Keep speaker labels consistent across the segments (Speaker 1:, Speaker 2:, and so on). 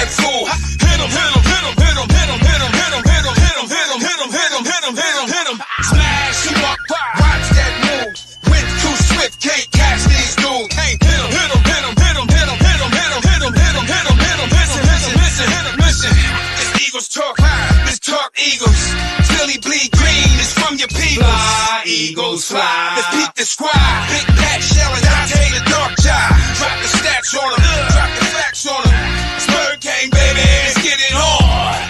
Speaker 1: that fool. Hit him, hit him, hit him, hit him, hit him, hit him, hit him, hit him, hit him, hit him, hit him, hit him, hit him, hit him, hit him. Smash him up, watch that move. Went too swift, can't catch these dudes. Hit him, hit him, hit him, hit him, hit him, hit him, hit him, hit him, hit him, hit him, hit him. Listen, listen, listen, hit him, listen. This Eagles talk, this talk Eagles. Philly bleed green, it's from your people. Fly, Eagles, fly. Let's peep the squad. Big Pat Shell and Dante the Dark Child. Drop the stats on them, drop the facts on them. Spur King, baby, let's get it on.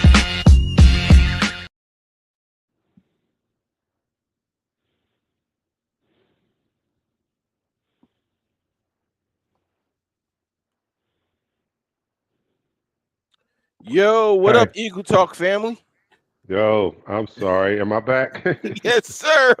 Speaker 2: Yo, what up, Eagle Talk family?
Speaker 3: Yo, I'm sorry. Am I back?
Speaker 2: Yes, sir.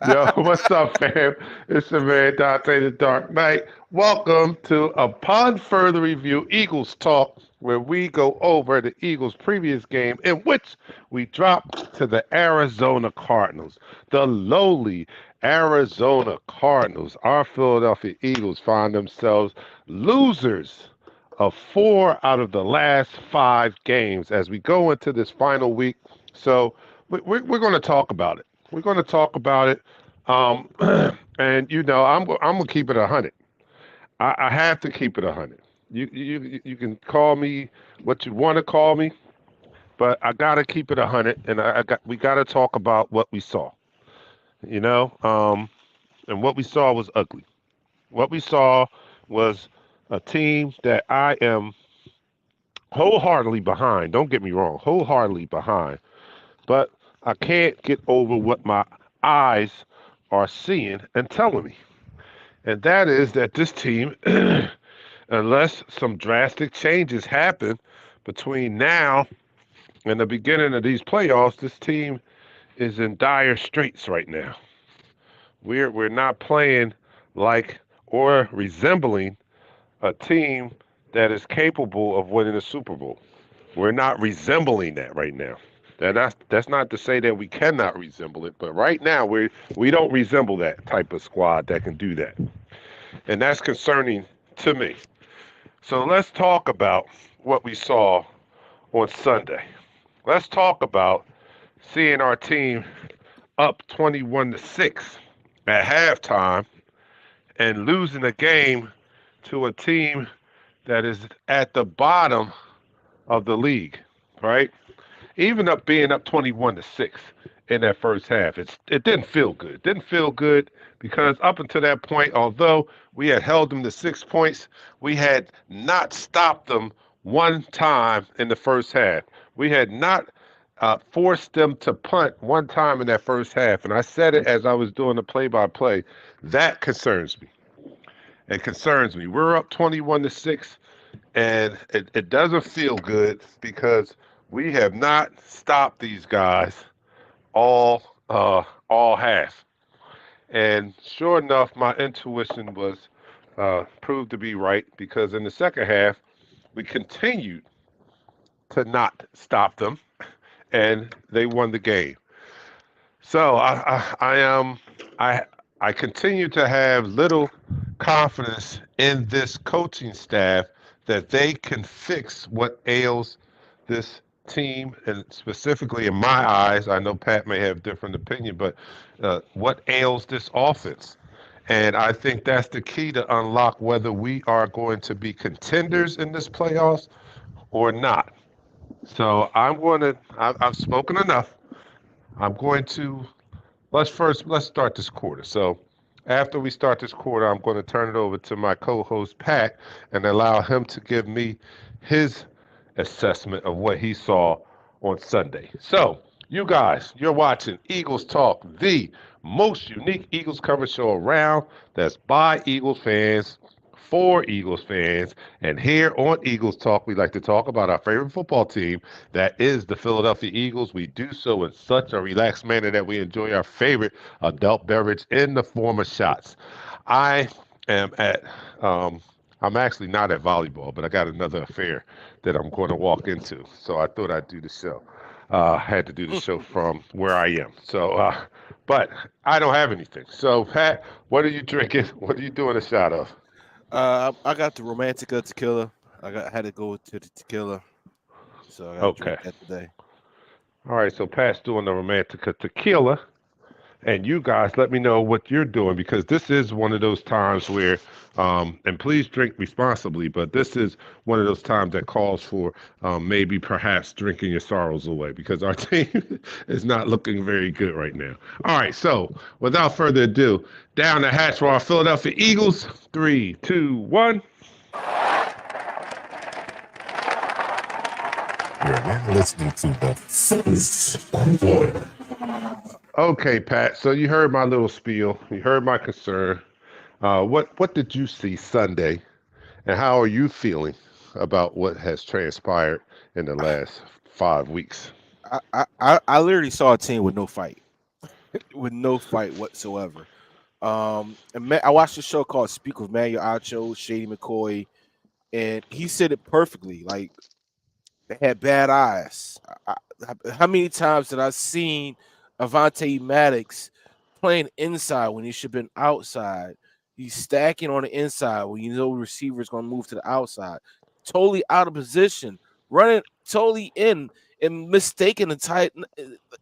Speaker 3: Yo, what's up, fam? It's your man Dante the Dark Knight. Welcome to Upon Further Review Eagles Talk, where we go over the Eagles' previous game in which we dropped to the Arizona Cardinals. The lowly Arizona Cardinals. Our Philadelphia Eagles find themselves losers of 4 out of the last 5 games as we go into this final week. So we're going to talk about it. We're going to talk about it. And, you know, I'm going to keep it 100. I have to keep it 100. You can call me what you want to call me, but I got to keep it 100. And we got to talk about what we saw, you know, and what we saw was ugly. What we saw was a team that I am wholeheartedly behind. Don't get me wrong, wholeheartedly behind. But I can't get over what my eyes are seeing and telling me. And that is that this team, unless some drastic changes happen between now and the beginning of these playoffs, this team is in dire straits right now. We're not playing like or resembling a team that is capable of winning a Super Bowl. We're not resembling that right now. That's not to say that we cannot resemble it, but right now we don't resemble that type of squad that can do that. And that's concerning to me. So let's talk about what we saw on Sunday. Let's talk about seeing our team up 21-6 at halftime and losing a game to a team that is at the bottom of the league, right? Even being up 21-6 in that first half, it didn't feel good. It didn't feel good because up until that point, although we had held them to 6 points, we had not stopped them one time in the first half. We had not forced them to punt one time in that first half. And I said it as I was doing the play-by-play. That concerns me. It concerns me. We're up 21-6, and it doesn't feel good because we have not stopped these guys all half. And sure enough, my intuition was proved to be right because in the second half, we continued to not stop them, and they won the game. So I continue to have little confidence in this coaching staff that they can fix what ails this team, and specifically in my eyes, I know Pat may have different opinion, but what ails this offense? And I think that's the key to unlock whether we are going to be contenders in this playoffs or not. So I've spoken enough. I'm going to, let's start this quarter. So after we start this quarter, I'm going to turn it over to my co-host Pat and allow him to give me his assessment of what he saw on Sunday. So, you guys, you're watching Eagles Talk, the most unique Eagles coverage show around that's by Eagles fans, for Eagles fans. And here on Eagles Talk, we like to talk about our favorite football team, that is the Philadelphia Eagles. We do so in such a relaxed manner that we enjoy our favorite adult beverage in the form of shots. I am at I'm actually not at volleyball, but I got another affair that I'm going to walk into. So I thought I'd do the show. I had to do the show from where I am. So, but I don't have anything. So, Pat, what are you drinking? What are you doing a shot of?
Speaker 2: I got the Romantica tequila. I had to go to the tequila. So I got to
Speaker 3: Okay.
Speaker 2: drink that today.
Speaker 3: All right. So Pat's doing the Romantica tequila. And you guys, let me know what you're doing because this is one of those times where, and please drink responsibly, but this is one of those times that calls for maybe perhaps drinking your sorrows away because our team is not looking very good right now. All right, so without further ado, down the hatch for our Philadelphia Eagles. Three, two, one.
Speaker 4: You're now listening to the first one.
Speaker 3: Okay, Pat. So you heard my little spiel. You heard my concern. What did you see Sunday? And how are you feeling about what has transpired in the last 5 weeks?
Speaker 2: I literally saw a team with no fight, with no fight whatsoever. I watched a show called Speak with Manuel Acho, Shady McCoy, and he said it perfectly. Like they had bad eyes. How many times did I seen Avante Maddox playing inside when he should have been outside? He's stacking on the inside when you know the receiver is going to move to the outside. Totally out of position, running totally in and mistaking the tight.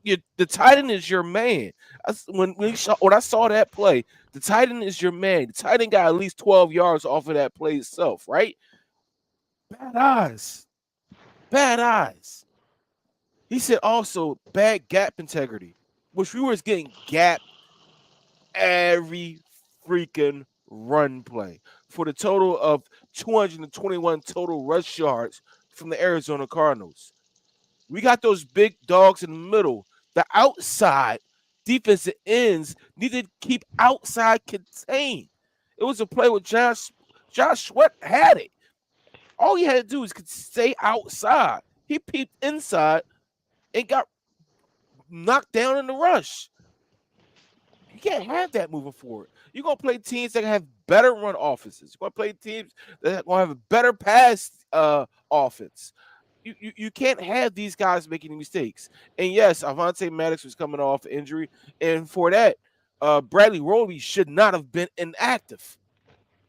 Speaker 2: The tight end is your man. When I saw that play, the tight end is your man. The tight end got at least 12 yards off of that play itself, right? Bad eyes. Bad eyes. He said also bad gap integrity, which we was getting gapped every freaking run play for the total of 221 total rush yards from the Arizona Cardinals. We got those big dogs in the middle. The outside defensive ends needed to keep outside contained. It was a play with Josh Sweat had it. All he had to do was stay outside. He peeped inside and got knocked down in the rush. You can't have that moving forward. You're gonna play teams that have better run offenses. You're gonna play teams that are gonna have a better pass offense. You can't have these guys making mistakes. And yes, Avante Maddox was coming off injury, and for that, Bradley Roby should not have been inactive.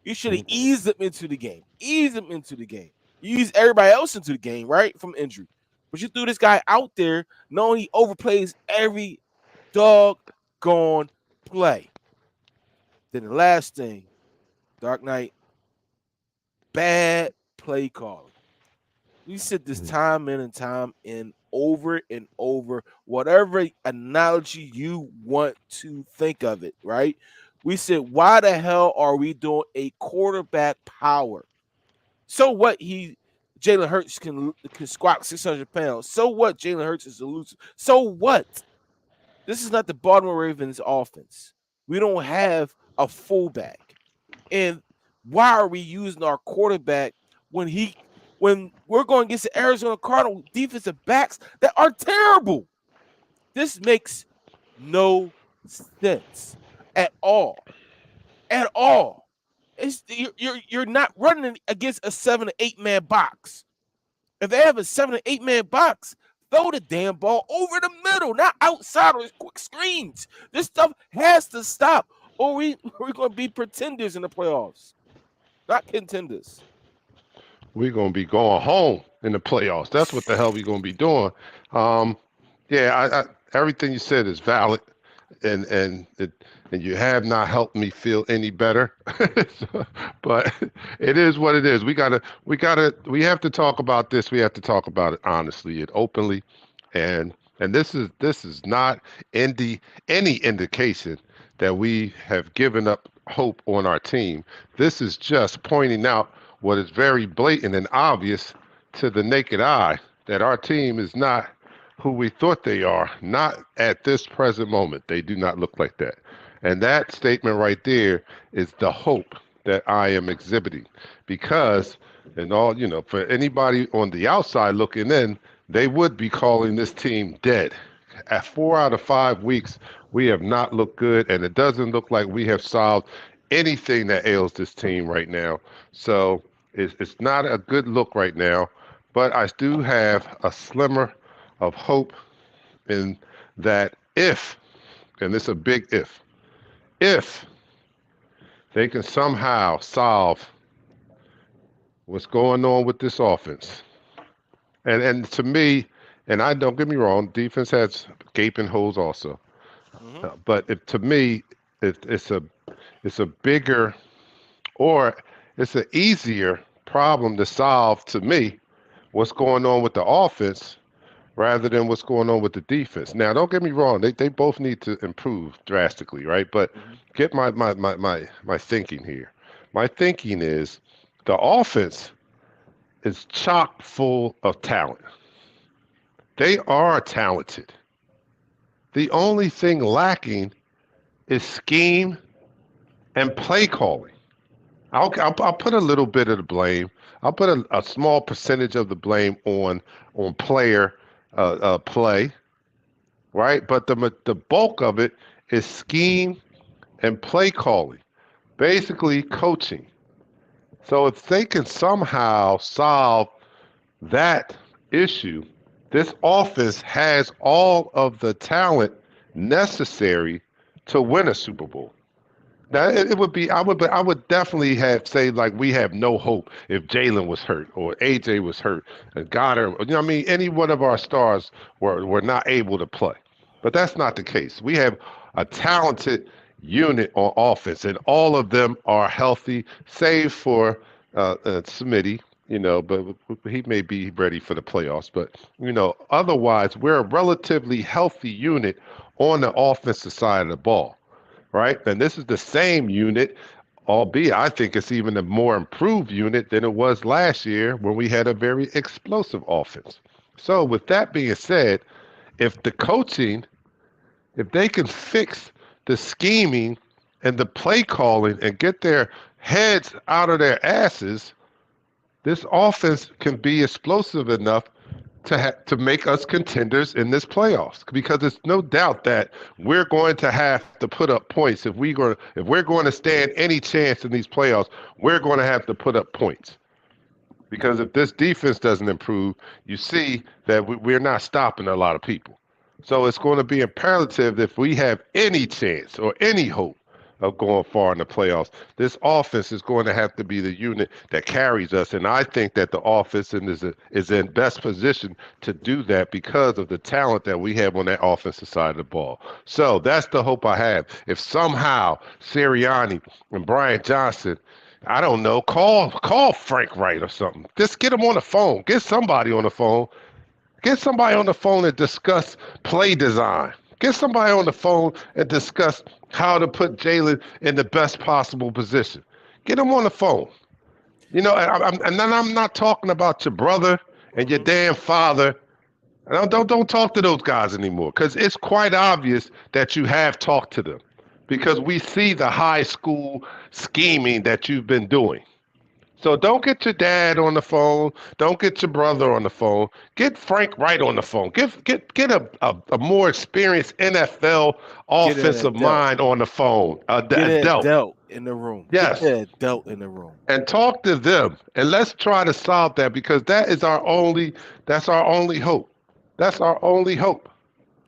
Speaker 2: You should have eased him into the game. Ease him into the game. You ease everybody else into the game, right? From injury. But you threw this guy out there knowing he overplays every doggone play. Then the last thing, Dark Knight, bad play calling. We said this time in and time in, over and over, whatever analogy you want to think of it, right? We said, why the hell are we doing a quarterback power? So what? Jalen Hurts can squat 600 pounds. So what? Jalen Hurts is elusive. So what? This is not the Baltimore Ravens offense. We don't have a fullback. And why are we using our quarterback when we're going against the Arizona Cardinals defensive backs that are terrible? This makes no sense at all. At all. You're not running against a 7 to 8 man box. If they have a 7 to 8 man box, throw the damn ball over the middle, not outside or quick screens. This stuff has to stop, or we're going to be pretenders in the playoffs, not contenders.
Speaker 3: We're gonna be going home in the playoffs. That's what the hell we're gonna be doing. Um, yeah, everything you said is valid, and you have not helped me feel any better. But it is what it is. We have to talk about this. We have to talk about it honestly and openly, and this is not any indication that we have given up hope on our team. This is just pointing out what is very blatant and obvious to the naked eye that our team is not who we thought they are, not at this present moment. They do not look like that. And that statement right there is the hope that I am exhibiting because, and all, for anybody on the outside looking in, they would be calling this team dead. At 4 out of 5 weeks, we have not looked good, and it doesn't look like we have solved anything that ails this team right now. So it's not a good look right now, but I do have a slimmer of hope in that if, and this is a big if they can somehow solve what's going on with this offense And to me, and I don't get me wrong, defense has gaping holes also.
Speaker 2: Hmm.
Speaker 3: To me, it's a bigger or it's an easier problem to solve to me. What's going on with the offense rather than what's going on with the defense. Now, don't get me wrong; they both need to improve drastically, right? But
Speaker 2: Hmm.
Speaker 3: get my thinking here. My thinking is the offense is chock full of talent. They are talented. The only thing lacking is scheme and play calling. I'll put a little bit of the blame. I'll put a small percentage of the blame on player play, right? But the bulk of it is scheme and play calling, basically coaching. So if they can somehow solve that issue, this offense has all of the talent necessary to win a Super Bowl. Now it would be I would definitely have say like we have no hope if Jalen was hurt or AJ was hurt and Goddard. You know what I mean? Any one of our stars were not able to play, but that's not the case. We have a talented unit on offense, and all of them are healthy, save for Smitty. You know, but he may be ready for the playoffs. But otherwise, we're a relatively healthy unit on the offensive side of the ball, right? And this is the same unit, albeit I think it's even a more improved unit than it was last year when we had a very explosive offense. So, with that being said, if the coaching, if they can fix the scheming and the play calling and get their heads out of their asses, this offense can be explosive enough to make us contenders in this playoffs because it's no doubt that we're going to have to put up points if we're going to stand any chance in these playoffs. We're going to have to put up points because if this defense doesn't improve, you see that we're not stopping a lot of people. So it's going to be imperative if we have any chance or any hope of going far in the playoffs. This offense is going to have to be the unit that carries us, and I think that the offense is in best position to do that because of the talent that we have on that offensive side of the ball. So that's the hope I have. If somehow Sirianni and Brian Johnson, I don't know, call Frank Wright or something. Just get him on the phone. Get somebody on the phone. Get somebody on the phone and discuss play design. Get somebody on the phone and discuss how to put Jalen in the best possible position. Get him on the phone. And then I'm not talking about your brother and your
Speaker 2: Hmm.
Speaker 3: damn father. Don't talk to those guys anymore because it's quite obvious that you have talked to them because we see the high school scheming that you've been doing. So don't get your dad on the phone. Don't get your brother on the phone. Get Frank Wright on the phone. Get a more experienced NFL
Speaker 2: Get an
Speaker 3: offensive
Speaker 2: adult.
Speaker 3: mind on the phone.
Speaker 2: Get
Speaker 3: A
Speaker 2: an
Speaker 3: Adult.
Speaker 2: adult in the room. Get
Speaker 3: Yes.
Speaker 2: the adult in the room.
Speaker 3: And talk to them. And let's try to solve that because that's our only hope. That's our only hope.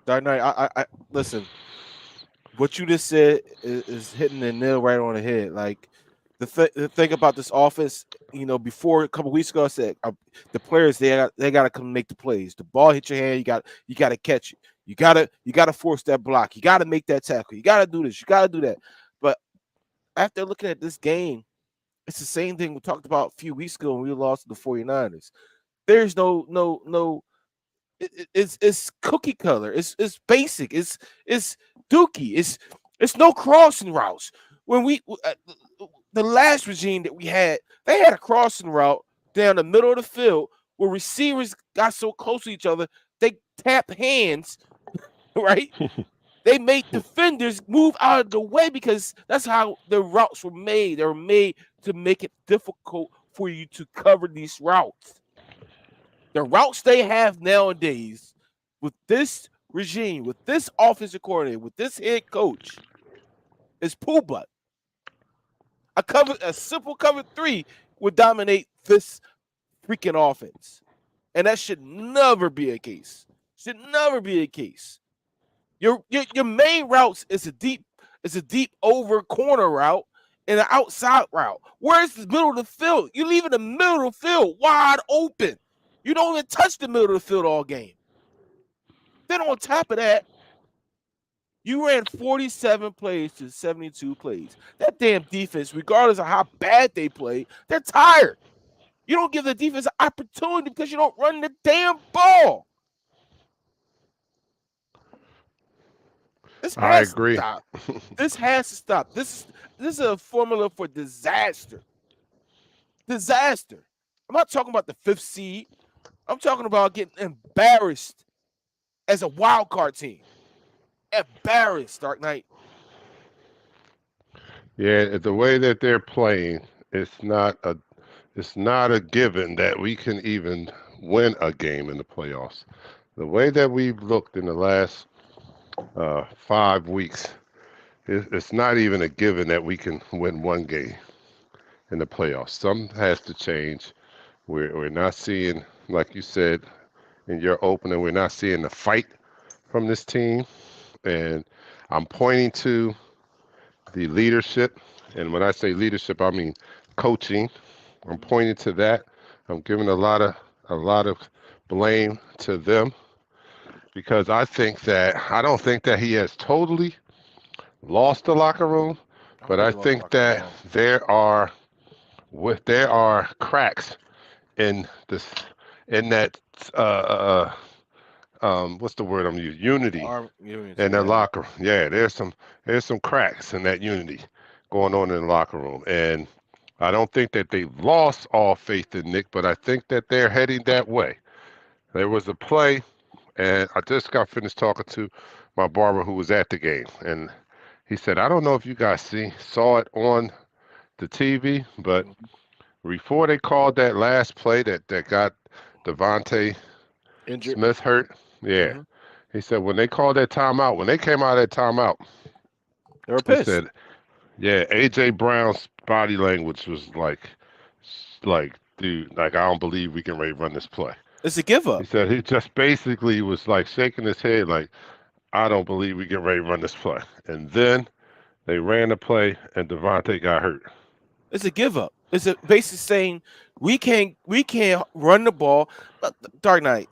Speaker 2: Dark Knight, I listen. What you just said is hitting the nail right on the head. Like the thing about this offense, before a couple weeks ago, I said the players they got to come make the plays. The ball hit your hand, you got to catch it. You got to force that block. You got to make that tackle. You got to do this. You got to do that. But after looking at this game, it's the same thing we talked about a few weeks ago when we lost to the 49ers. There's no it's cookie color. It's basic. It's dookie. It's no crossing routes. When the last regime that we had, they had a crossing route down the middle of the field where receivers got so close to each other they tap hands, right? They made defenders move out of the way because that's how the routes were made. They were made to make it difficult for you to cover these routes. The routes they have nowadays with this regime, with this offensive coordinator, with this head coach, is pool butt. A simple cover three would dominate this freaking offense, and that should never be a case. Should never be a case. Your main routes is a deep over corner route and an outside route. Where's the middle of the field? You leave in the middle of the field wide open. You don't even touch the middle of the field all game. Then on top of that, you ran 47 plays to 72 plays. That damn defense, regardless of how bad they play, they're tired. You don't give the defense an opportunity because you don't run the damn ball. This
Speaker 3: I
Speaker 2: has to
Speaker 3: agree.
Speaker 2: stop. This has to stop. This is a formula for disaster. Disaster. I'm not talking about the 5th seed. I'm talking about getting embarrassed as a wild card team. Embarrassed, Dark Knight.
Speaker 3: Yeah, the way that they're playing, it's not a given that we can even win a game in the playoffs. The way that we've looked in the last 5 weeks, it's not even a given that we can win one game in the playoffs. Something has to change. We're not seeing, like you said in your opening, we're not seeing the fight from this team. And I'm pointing to the leadership. And when I say leadership, I mean coaching. I'm pointing to that. I'm giving a lot of blame to them because I don't think that he has totally lost the locker room,
Speaker 2: I don't
Speaker 3: but
Speaker 2: think
Speaker 3: I
Speaker 2: he lost the
Speaker 3: think
Speaker 2: locker room at
Speaker 3: that
Speaker 2: all.
Speaker 3: there are cracks in this in that what's the word I'm using? Unity in the
Speaker 2: Yeah.
Speaker 3: locker room. Yeah, there's some cracks in that unity going on in the locker room. And I don't think that they've lost all faith in Nick, but I think that they're heading that way. There was a play, and I just got finished talking to my barber who was at the game, and he said, I don't know if you guys saw it on the TV, but
Speaker 2: Mhm.
Speaker 3: before they called that last play that got Devontae
Speaker 2: Injured.
Speaker 3: Smith hurt, yeah.
Speaker 2: Hmm.
Speaker 3: He said when they called that timeout, when they came out of that timeout,
Speaker 2: They were
Speaker 3: he
Speaker 2: pissed.
Speaker 3: said, yeah, AJ Brown's body language was like, dude, like I don't believe we can ready run this play.
Speaker 2: It's a give
Speaker 3: He
Speaker 2: up.
Speaker 3: said he just basically was like shaking his head like, I don't believe we can ready run this play. And then they ran the play and Devontae got hurt.
Speaker 2: It's a give up. It's a basically saying we can't run the ball. Dark Knight.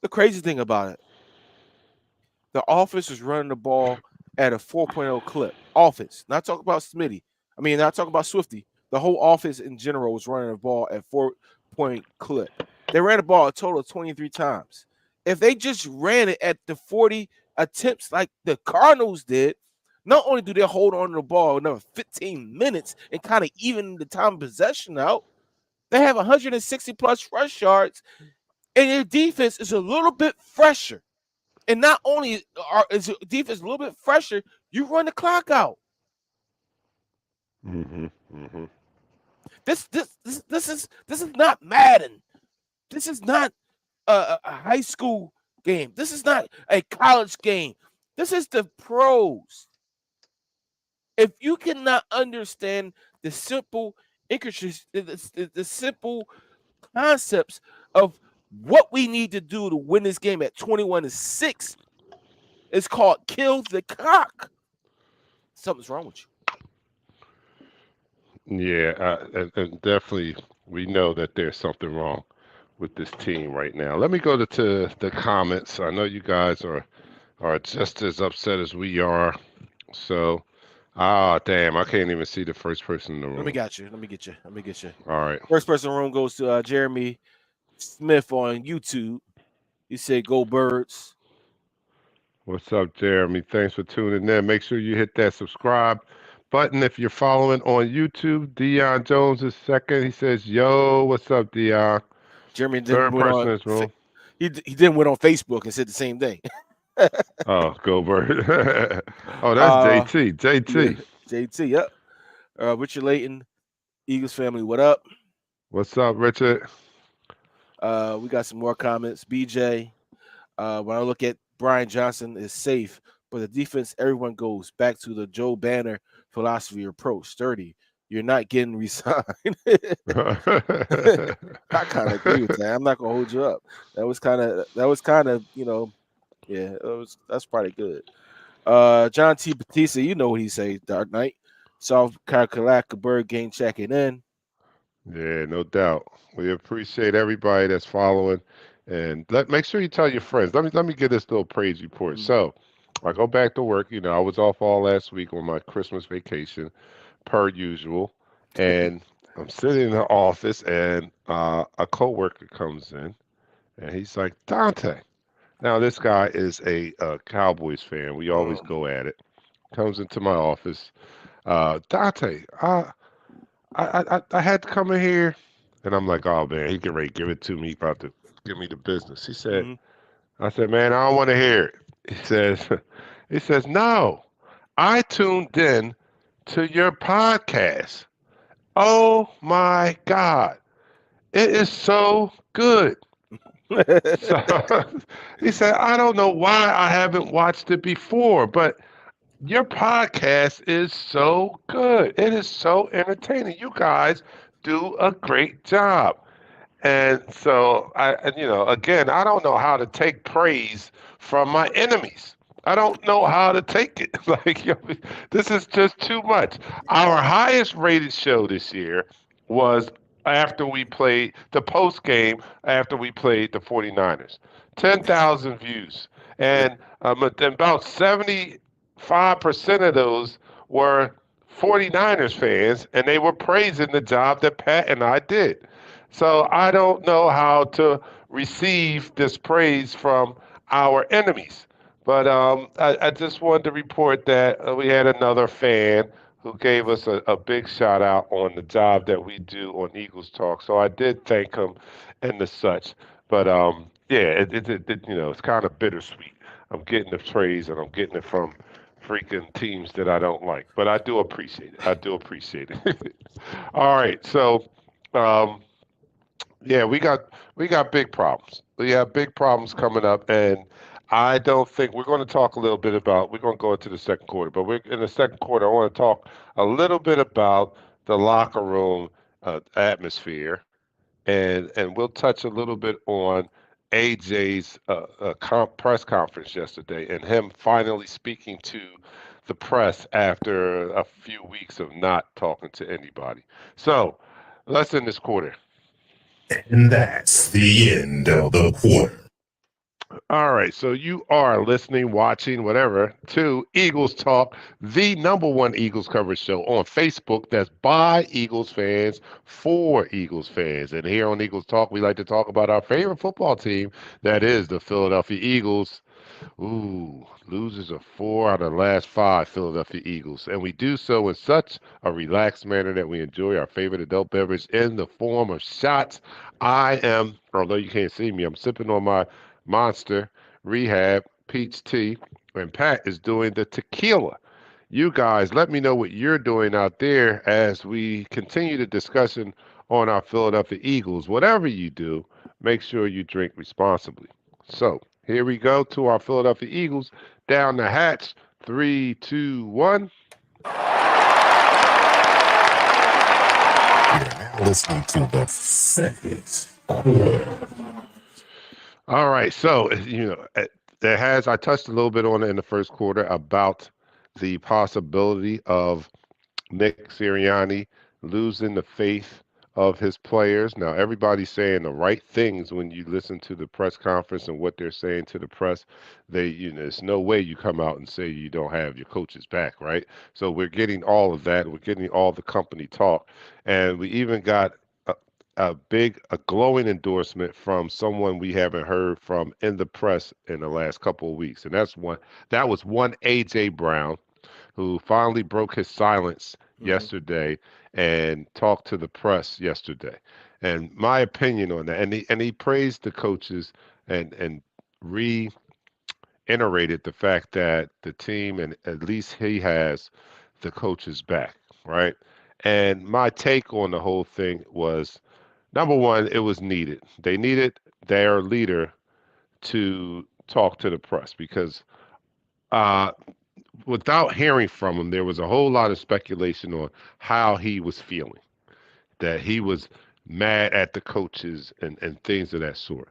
Speaker 2: The crazy thing about it, the offense is running the ball at a 4.0 clip. Offense, not talking about Smitty. I mean, not talking about Swifty. The whole offense in general was running the ball at 4 point clip. They ran the ball a total of 23 times. If they just ran it at the 40 attempts like the Cardinals did, not only do they hold on to the ball another 15 minutes and kind of even the time of possession out, they have 160 plus rush yards, and their defense is a little bit fresher. And not only is the defense a little bit fresher, you run the clock out.
Speaker 3: Mm-hmm. Mm-hmm.
Speaker 2: This is not Madden. This is not a high school game. This is not a college game. This is the pros. If you cannot understand the simple intricacies, the simple concepts of what we need to do to win this game at 21-6, it's called kill the clock. Something's wrong with you.
Speaker 3: Yeah, and definitely we know that there's something wrong with this team right now. Let me go to the comments. I know you guys are just as upset as we are. So, damn, I can't even see the first person in the
Speaker 2: Let me
Speaker 3: room.
Speaker 2: get you. Let me get you. Let me get you.
Speaker 3: All right.
Speaker 2: First person in the room goes to Jeremy Smith on YouTube. He said, "Go Birds."
Speaker 3: What's up, Jeremy? Thanks for tuning in. Make sure you hit that subscribe button if you're following on YouTube. Dion Jones is second. He says, yo, what's up, Dion?
Speaker 2: Jeremy didn't
Speaker 3: Third
Speaker 2: went
Speaker 3: person
Speaker 2: on.
Speaker 3: in this room.
Speaker 2: He didn't went on Facebook and said the same thing.
Speaker 3: Oh, go Bird. Oh, that's
Speaker 2: uh,
Speaker 3: JT.
Speaker 2: yeah,
Speaker 3: JT.
Speaker 2: JT. Yep. Richard Layton, Eagles family. What up?
Speaker 3: What's up, Richard?
Speaker 2: We got some more comments. BJ. When I look at Brian Johnson is safe, but the defense, everyone goes back to the Joe Banner philosophy approach. Sturdy. You're not getting resigned. I kind of agree with that. I'm not gonna hold you up. That was kind of yeah, that's probably good. John T. Batista, you know what he say, Dark Knight. South Carolina Bird game checking in.
Speaker 3: Yeah, no doubt. We appreciate everybody that's following, and make sure you tell your friends. Let me get this little praise report.
Speaker 2: Mhm.
Speaker 3: So, I go back to work. I was off all last week on my Christmas vacation, per usual, and I'm sitting in the office, and a coworker comes in, and he's like, Dante. Now, this guy is a Cowboys fan. We always
Speaker 2: Um,
Speaker 3: go at it. Comes into my office. Dante, I had to come in here, and I'm like, oh man, he get ready to give it to me, about to give me the business.
Speaker 2: mhm.
Speaker 3: I said, man, I don't want to hear it. He says, no, I tuned in to your podcast. Oh my God, it is so good. So he said, I don't know why I haven't watched it before, but your podcast is so good. It is so entertaining. You guys do a great job. And so again, I don't know how to take praise from my enemies. I don't know how to take it. This is just too much. Our highest rated show this year was after we played the post game after we played the 49ers. 10,000 views. And about 75% of those were 49ers fans, and they were praising the job that Pat and I did. So I don't know how to receive this praise from our enemies. But I just wanted to report that we had another fan who gave us a big shout out on the job that we do on Eagles Talk. So I did thank him and the such. But yeah, it's kind of bittersweet. I'm getting the praise and I'm getting it from freaking teams that I don't like. But I do appreciate it. I do appreciate it. All right, so um, yeah, we got big problems. We have big problems coming up, and I don't think we're going to talk a little bit about. We're going to go into the second quarter, but we're in the second quarter. I want to talk a little bit about the locker room atmosphere, and we'll touch a little bit on AJ's press conference yesterday, and him finally speaking to the press after a few weeks of not talking to anybody. So let's end this quarter.
Speaker 4: And that's the end of the quarter.
Speaker 3: All right, so you are listening, watching, whatever, to Eagles Talk, the number one Eagles coverage show on Facebook that's by Eagles fans for Eagles fans. And here on Eagles Talk, we like to talk about our favorite football team, that is the Philadelphia Eagles. Ooh, losers of 4 out of the last 5 Philadelphia Eagles. And we do so in such a relaxed manner that we enjoy our favorite adult beverage in the form of shots. I am, although you can't see me, I'm sipping on my Monster Rehab Peach Tea, and Pat is doing the tequila. You guys, let me know what you're doing out there as we continue the discussion on our Philadelphia Eagles. Whatever you do, make sure you drink responsibly. So, here we go to our Philadelphia Eagles down the hatch. 3, 2, 1.
Speaker 4: You're now listening to the second quarter.
Speaker 3: All right. So, I touched a little bit on it in the first quarter about the possibility of Nick Sirianni losing the faith of his players. Now, everybody's saying the right things when you listen to the press conference and what they're saying to the press. There's no way you come out and say you don't have your coaches back, right? So we're getting all of that. We're getting all the company talk, and we even got a glowing endorsement from someone we haven't heard from in the press in the last couple of weeks, and that was one AJ Brown who finally broke his silence
Speaker 2: Mhm.
Speaker 3: yesterday and talked to the press yesterday. And my opinion on that, and he praised the coaches and reiterated the fact that the team, and at least he has the coaches back, right? And my take on the whole thing was, number one, it was needed. They needed their leader to talk to the press because uh, without hearing from him, there was a whole lot of speculation on how he was feeling, that he was mad at the coaches and things of that sort.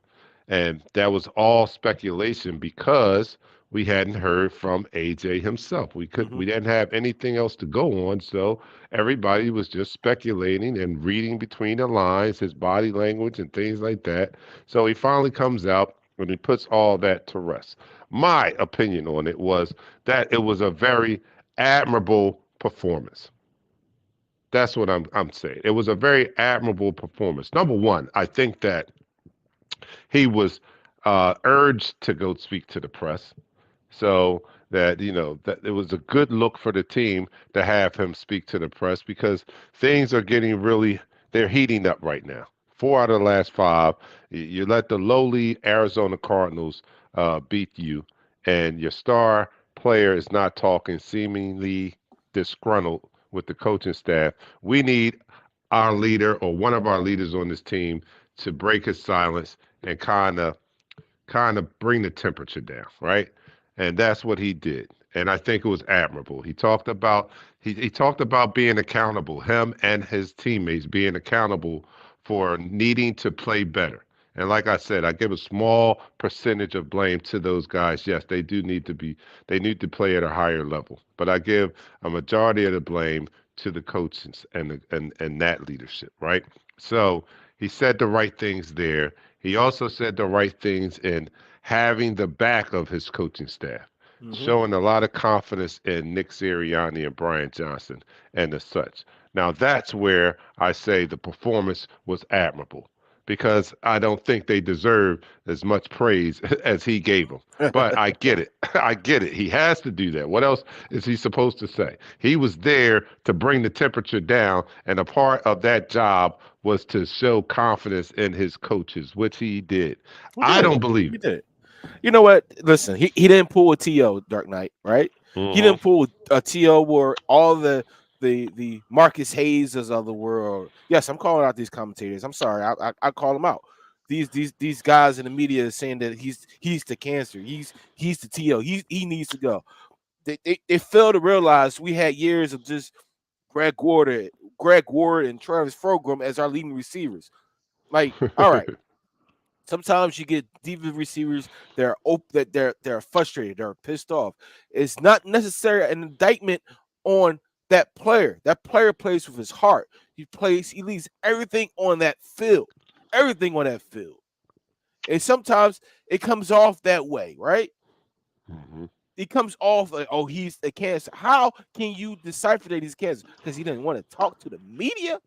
Speaker 3: And that was all speculation because we hadn't heard from AJ himself.
Speaker 2: Mm-hmm.
Speaker 3: We didn't have anything else to go on, so everybody was just speculating and reading between the lines, his body language and things like that. So he finally comes out and he puts all that to rest. My opinion on it was that it was a very admirable performance. That's what I'm saying. It was a very admirable performance. Number one, I think that he was urged to go speak to the press. So that that it was a good look for the team to have him speak to the press because things are getting really they're heating up right now. 4 out of the last 5, you let the lowly Arizona Cardinals beat you, and your star player is not talking, seemingly disgruntled with the coaching staff. We need our leader or one of our leaders on this team to break his silence and kind of bring the temperature down, right? And that's what he did. And I think it was admirable. He talked about being accountable, him and his teammates being accountable for needing to play better. And like I said, I give a small percentage of blame to those guys. Yes, they need to play at a higher level. But I give a majority of the blame to the coaches and that leadership, right? So he said the right things there. He also said the right things in having the back of his coaching staff,
Speaker 2: Mm-hmm.
Speaker 3: showing a lot of confidence in Nick Sirianni and Brian Johnson and the such. Now that's where I say the performance was admirable because I don't think they deserve as much praise as he gave them. But I get it. I get it. He has to do that. What else is he supposed to say? He was there to bring the temperature down, and a part of that job was to show confidence in his coaches, which he did.
Speaker 2: He
Speaker 3: I
Speaker 2: did.
Speaker 3: don't believe
Speaker 2: He
Speaker 3: it.
Speaker 2: did. You know what? Listen, he didn't pull a TO Dark Knight, right? He
Speaker 3: Hmm.
Speaker 2: didn't pull a TO where all the Marcus Hayes of the world. Yes, I'm calling out these commentators. I'm sorry, I call them out. These guys in the media is saying that he's the cancer. He's the TO. He needs to go. They fail to realize we had years of just Greg Ward, and Travis Fulgham as our leading receivers. Like, all right. Sometimes you get defensive receivers that they're frustrated, they're pissed off. It's not necessarily an indictment on that player. That player plays with his heart. He leaves everything on that field. Everything on that field. And sometimes it comes off that way, right?
Speaker 3: Hmm.
Speaker 2: It comes off like, oh, he's a cancer. How can you decipher that he's cancer? Because he didn't want to talk to the media.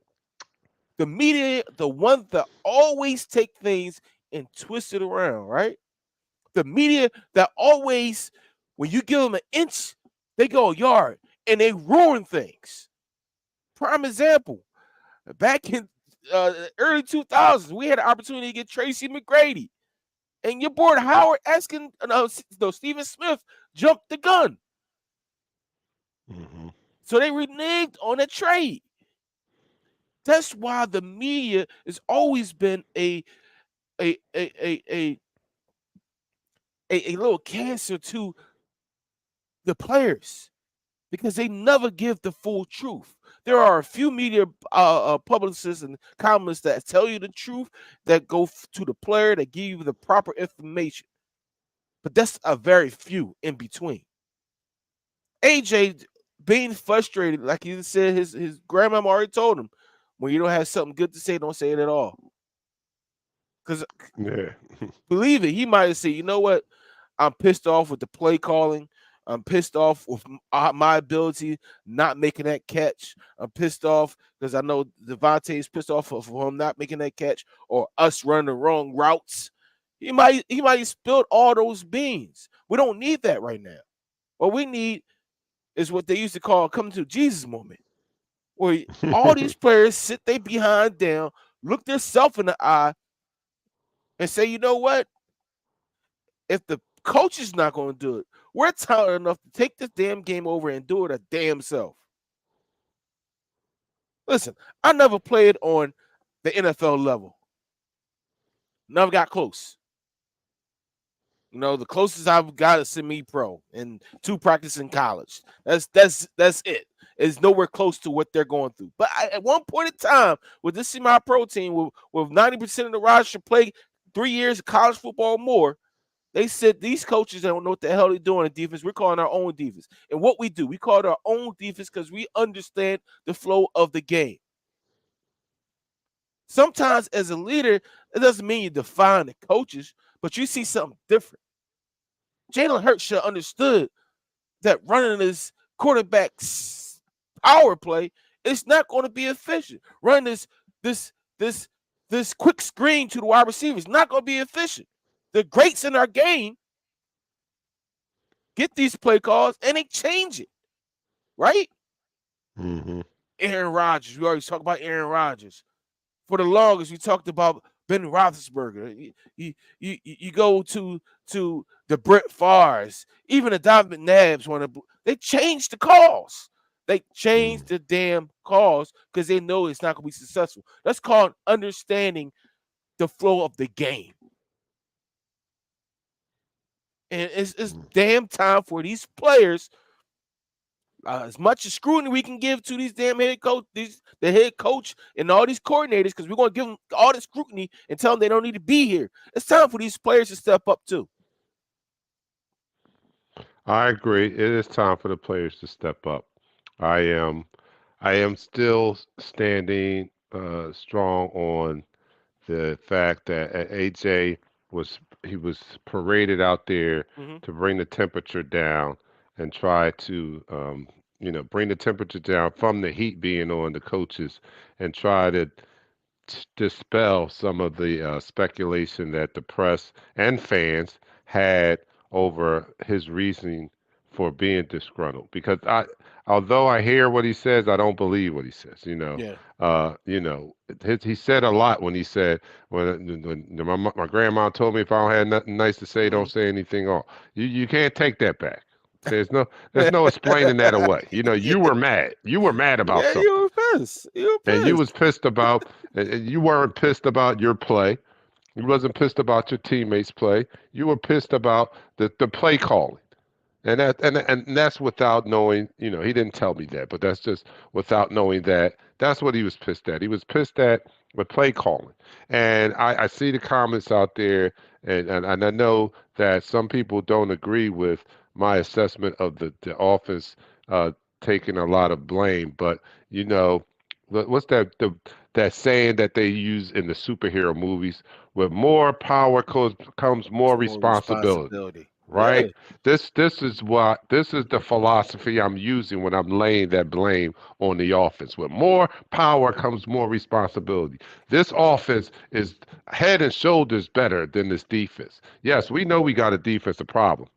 Speaker 2: The media, the one that always take things and twist it around, right? The media that always, when you give them an inch, they go a yard and they ruin things. Prime example, back in early 2000s, we had an opportunity to get Tracy McGrady. And your boy Howard asking, no, Stephen Smith jumped the gun.
Speaker 3: Hmm.
Speaker 2: So they reneged on a trade. That's why the media has always been a a a a, a little cancer to the players because they never give the full truth. There are a few media publicists and columnists that tell you the truth, that go to the player, that give you the proper information. But that's a very few in between. AJ being frustrated, like he said, his grandmama already told him, when you don't have something good to say, don't say it at all. Because
Speaker 3: Yeah.
Speaker 2: believe it, he might have said, you know what? I'm pissed off with the play calling. I'm pissed off with my ability not making that catch. I'm pissed off because I know Devontae is pissed off for him not making that catch or us running the wrong routes. He might have spilled all those beans. We don't need that right now. What we need is what they used to call come to Jesus moment, where all these players sit they behind down, look themselves in the eye, and say, you know what? If the coach is not going to do it, we're talented enough to take this damn game over and do it a damn self. Listen, I never played on the NFL level. Never got close. The closest I've got is semi-pro and 2 practice in college. That's it. It's nowhere close to what they're going through. But at one point in time, with this semi-pro team, with 90% of the roster play 3 years of college football or more, They said these coaches don't know what the hell they're doing in defense. We're calling our own defense. And what we do, we call it our own defense because we understand the flow of the game. Sometimes as a leader, it doesn't mean you define the coaches, but you see something different. Jalen Hurts should have understood that running this quarterback's power play is not going to be efficient. Running this this this quick screen to the wide receiver is not going to be efficient. The greats in our game get these play calls and they change it, right?
Speaker 3: Mm-hmm.
Speaker 2: Aaron Rodgers. We always talk about Aaron Rodgers. For the longest, we talked about Ben Roethlisberger. You go to the Brett Favres, even the Donovan Nabs. They changed the calls. They changed the damn calls because they know it's not going to be successful. That's called understanding the flow of the game. And it's damn time for these players. As much as scrutiny we can give to these damn head coach, the head coach and all these coordinators, because we're going to give them all the scrutiny and tell them they don't need to be here. It's time for these players to step up too.
Speaker 3: I agree. It is time for the players to step up. I am, I am still standing strong on the fact that AJ was paraded out there
Speaker 2: Mm-hmm.
Speaker 3: to bring the temperature down and try to bring the temperature down from the heat being on the coaches and try to dispel some of the speculation that the press and fans had over his reasoning for being disgruntled. Because although I hear what he says, I don't believe what he says.
Speaker 2: Yeah.
Speaker 3: He said a lot when he said when my grandma told me if I don't have nothing nice to say, don't say anything. All you can't take that back. There's no explaining that away.
Speaker 2: Yeah.
Speaker 3: You were mad. You were mad about
Speaker 2: Yeah,
Speaker 3: something.
Speaker 2: you were pissed. You were
Speaker 3: And you was
Speaker 2: pissed.
Speaker 3: pissed about, and you weren't pissed about your play. You wasn't pissed about your teammates' play. You were pissed about the play calling. And that's without knowing, he didn't tell me that, but that's just without knowing that. That's what he was pissed at. He was pissed at with play calling. And I see the comments out there, and I know that some people don't agree with my assessment of the offense taking a lot of blame. But what's that saying that they use in the superhero movies? With more power comes more
Speaker 2: It's more
Speaker 3: responsibility,
Speaker 2: responsibility. Yeah.
Speaker 3: right? This is the philosophy I'm using when I'm laying that blame on the offense. With more power comes more responsibility. This offense is head and shoulders better than this defense. Yes, we know we got a defensive problem,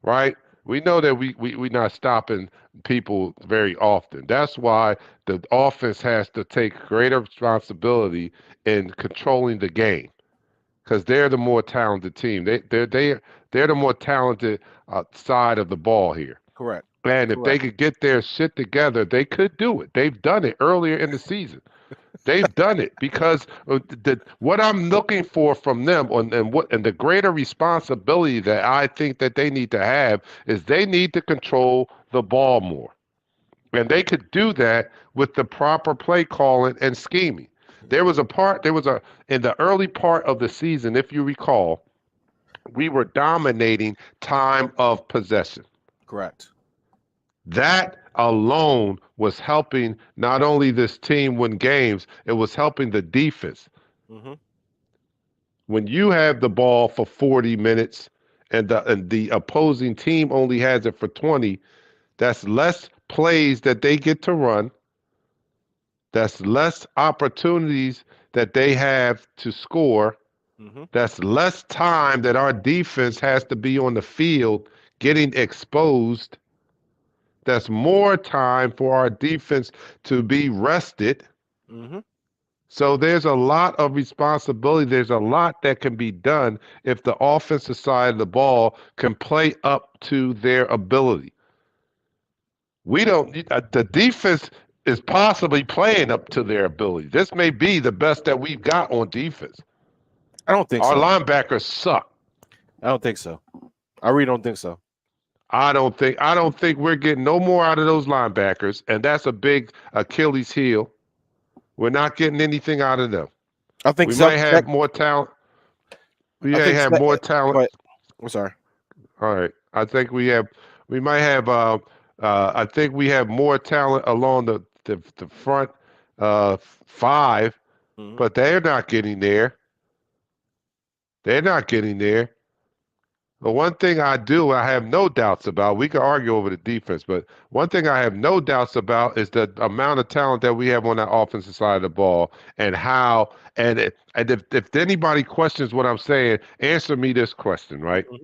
Speaker 3: right? We know that we're not stopping people very often. That's why the offense has to take greater responsibility in controlling the game because they're the more talented team. They're the more talented side of the ball here.
Speaker 2: Correct.
Speaker 3: And if they
Speaker 2: Correct.
Speaker 3: could get their shit together, they could do it. They've done it earlier in the season. They've done it because what I'm looking for from them and the greater responsibility that I think that they need to have is they need to control the ball more. And they could do that with the proper play calling and scheming. In the early part of the season, if you recall, we were dominating time of possession.
Speaker 2: Correct.
Speaker 3: That alone was helping not only this team win games, it was helping the defense.
Speaker 2: Mm-hmm.
Speaker 3: When you have the ball for 40 minutes and the opposing team only has it for 20, that's less plays that they get to run. That's less opportunities that they have to score.
Speaker 2: Mm-hmm.
Speaker 3: That's less time that our defense has to be on the field getting exposed. That's more time for our defense to be rested.
Speaker 2: Mm-hmm.
Speaker 3: So there's a lot of responsibility. There's a lot that can be done if the offensive side of the ball can play up to their ability. We don't. The defense is possibly playing up to their ability. This may be the best that we've got on defense.
Speaker 2: I don't think
Speaker 3: Our
Speaker 2: so.
Speaker 3: linebackers suck.
Speaker 2: I don't think so. I really don't think so.
Speaker 3: I don't think we're getting no more out of those linebackers, and that's a big Achilles heel. We're not getting anything out of them.
Speaker 2: I think
Speaker 3: We
Speaker 2: Zach,
Speaker 3: might have more talent. We
Speaker 2: I
Speaker 3: may
Speaker 2: think
Speaker 3: have
Speaker 2: Zach,
Speaker 3: more talent.
Speaker 2: but I'm sorry.
Speaker 3: All right. I think we might have, I think we have more talent along the front five,
Speaker 2: Mhm.
Speaker 3: but they're not getting there. They're not getting there. But one thing I have no doubts about, we could argue over the defense, but one thing I have no doubts about is the amount of talent that we have on that offensive side of the ball and how, and if anybody questions what I'm saying, answer me this question, right?
Speaker 2: Mhm.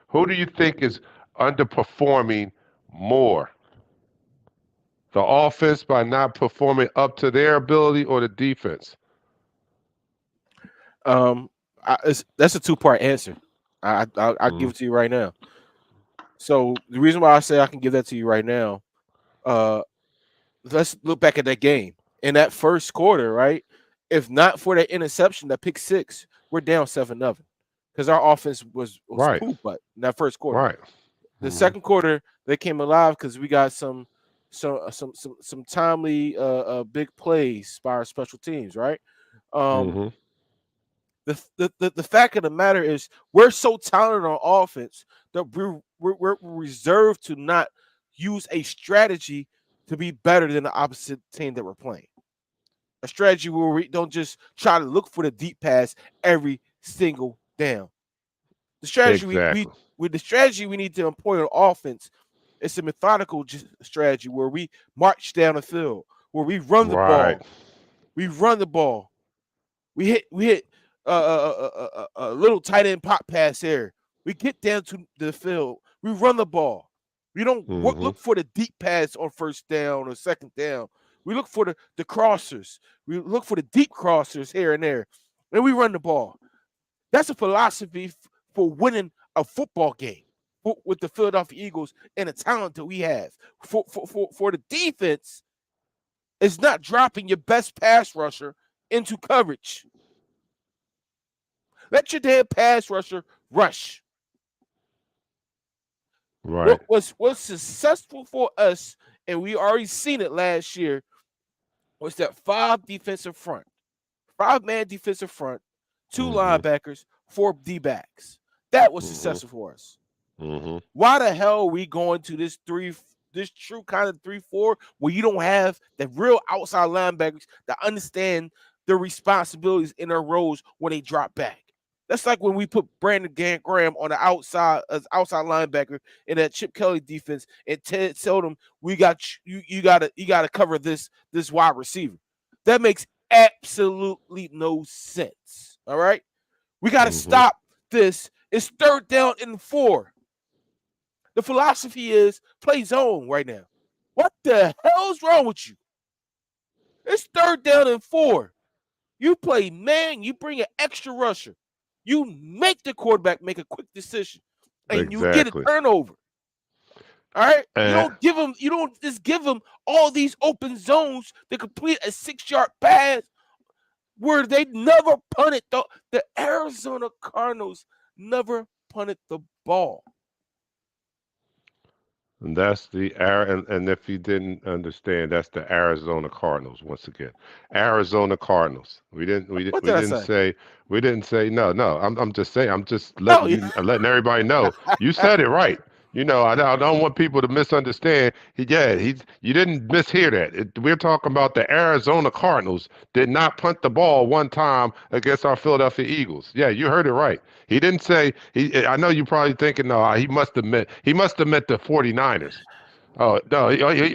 Speaker 3: Who do you think is underperforming more? The offense by not performing up to their ability or the defense?
Speaker 2: Um, that's a two-part answer. I'll give
Speaker 3: Mhm.
Speaker 2: it to you right now. So the reason why I say I can give that to you right now, uh, let's look back at that game in that first quarter, right? If not for that interception, that pick six, we're down 7-0 because our offense was
Speaker 3: Right,
Speaker 2: poop, but in that first quarter.
Speaker 3: right.
Speaker 2: The
Speaker 3: Hmm.
Speaker 2: second quarter, they came alive because we got some timely big plays by our special teams, right? Um,
Speaker 3: Hmm.
Speaker 2: the fact of the matter is we're so talented on offense that we're reserved to not use a strategy to be better than the opposite team that we're playing. A strategy where we don't just try to look for the deep pass every single down. The strategy
Speaker 3: Exactly.
Speaker 2: with the strategy we need to employ on offense, it's a methodical strategy where we march down the field, where we run the
Speaker 3: Right,
Speaker 2: ball, we run the ball, we hit a little tight end pop pass here. We get down to the field. We run the ball. We don't
Speaker 3: hmm,
Speaker 2: look for the deep pass on first down or second down. We look for the crossers. We look for the deep crossers here and there, and we run the ball. That's a philosophy for winning a football game with the Philadelphia Eagles and the talent that we have. For the defense, it's not dropping your best pass rusher into coverage. Let your damn pass rusher rush.
Speaker 3: right.
Speaker 2: What's successful for us, and we already seen it last year, was that five-man defensive front, two
Speaker 3: Hmm.
Speaker 2: linebackers, four D backs. That was
Speaker 3: Hmm.
Speaker 2: successful for us.
Speaker 3: Hmm.
Speaker 2: Why the hell are we going to this true kind of 3-4 where you don't have the real outside linebackers that understand their responsibilities in their roles when they drop back? That's like when we put Brandon Graham on the outside as outside linebacker in that Chip Kelly defense, and Ted told him we got you gotta cover this wide receiver. That makes absolutely no sense. All right, we gotta
Speaker 3: Hmm.
Speaker 2: stop this. It's third down and 4. The philosophy is play zone right now. What the hell's wrong with you? It's third down and 4. You play man, you bring an extra rusher. You make the quarterback make a quick decision and you get a
Speaker 3: Exactly.
Speaker 2: turnover. All right?
Speaker 3: And
Speaker 2: You don't just give them all these open zones to complete a 6-yard pass where they never punted the Arizona Cardinals never punted the ball.
Speaker 3: And that's and if you didn't understand, that's the Arizona Cardinals once again. Arizona Cardinals.
Speaker 2: What
Speaker 3: We
Speaker 2: did I
Speaker 3: didn't
Speaker 2: say?
Speaker 3: say no. I'm just saying. I'm just
Speaker 2: Oh,
Speaker 3: letting
Speaker 2: yeah.
Speaker 3: letting everybody know. You said it right. I don't want people to misunderstand. You didn't mishear that. We're talking about the Arizona Cardinals did not punt the ball one time against our Philadelphia Eagles. Yeah, you heard it right. He didn't say he. I know you're probably thinking, no, he must have meant the 49ers. Oh no,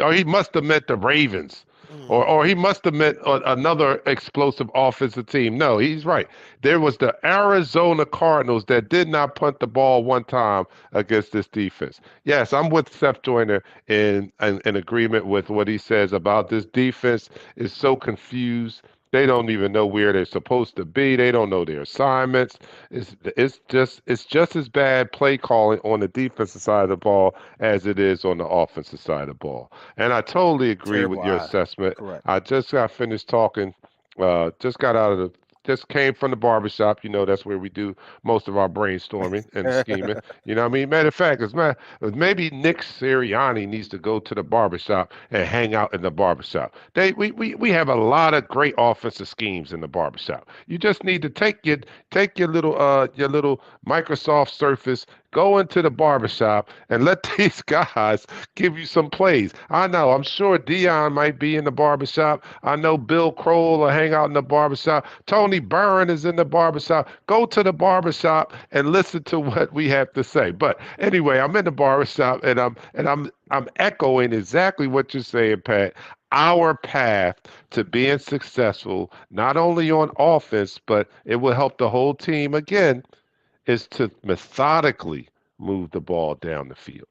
Speaker 3: or he must have meant the Ravens,
Speaker 2: Mm.
Speaker 3: or he must have meant another explosive offensive team. No, he's right. There was the Arizona Cardinals that did not punt the ball one time against this defense. Yes, I'm with Seth Joyner in agreement with what he says about this defense is so confused. They don't even know where they're supposed to be. They don't know their assignments. It's just as bad play calling on the defensive side of the ball as it is on the offensive side of the ball. And I totally agree with
Speaker 2: Terrible
Speaker 3: your
Speaker 2: eye.
Speaker 3: assessment.
Speaker 2: Correct.
Speaker 3: I just got finished talking, just got out of just came from the barbershop. You know, that's where we do most of our brainstorming and scheming. You know what I mean? Matter of fact, maybe Nick Sirianni needs to go to the barbershop and hang out in the barbershop. We have a lot of great offensive schemes in the barbershop. You just need to take your little Microsoft Surface, go into the barbershop and let these guys give you some plays. I know, I'm sure Dion might be in the barbershop. I know Bill Kroll will hang out in the barbershop. Tony Byrne is in the barbershop. Go to the barbershop and listen to what we have to say. But anyway, I'm in the barbershop and I'm echoing exactly what you're saying, Pat. Our path to being successful, not only on offense, but it will help the whole team again, is to methodically move the ball down the field.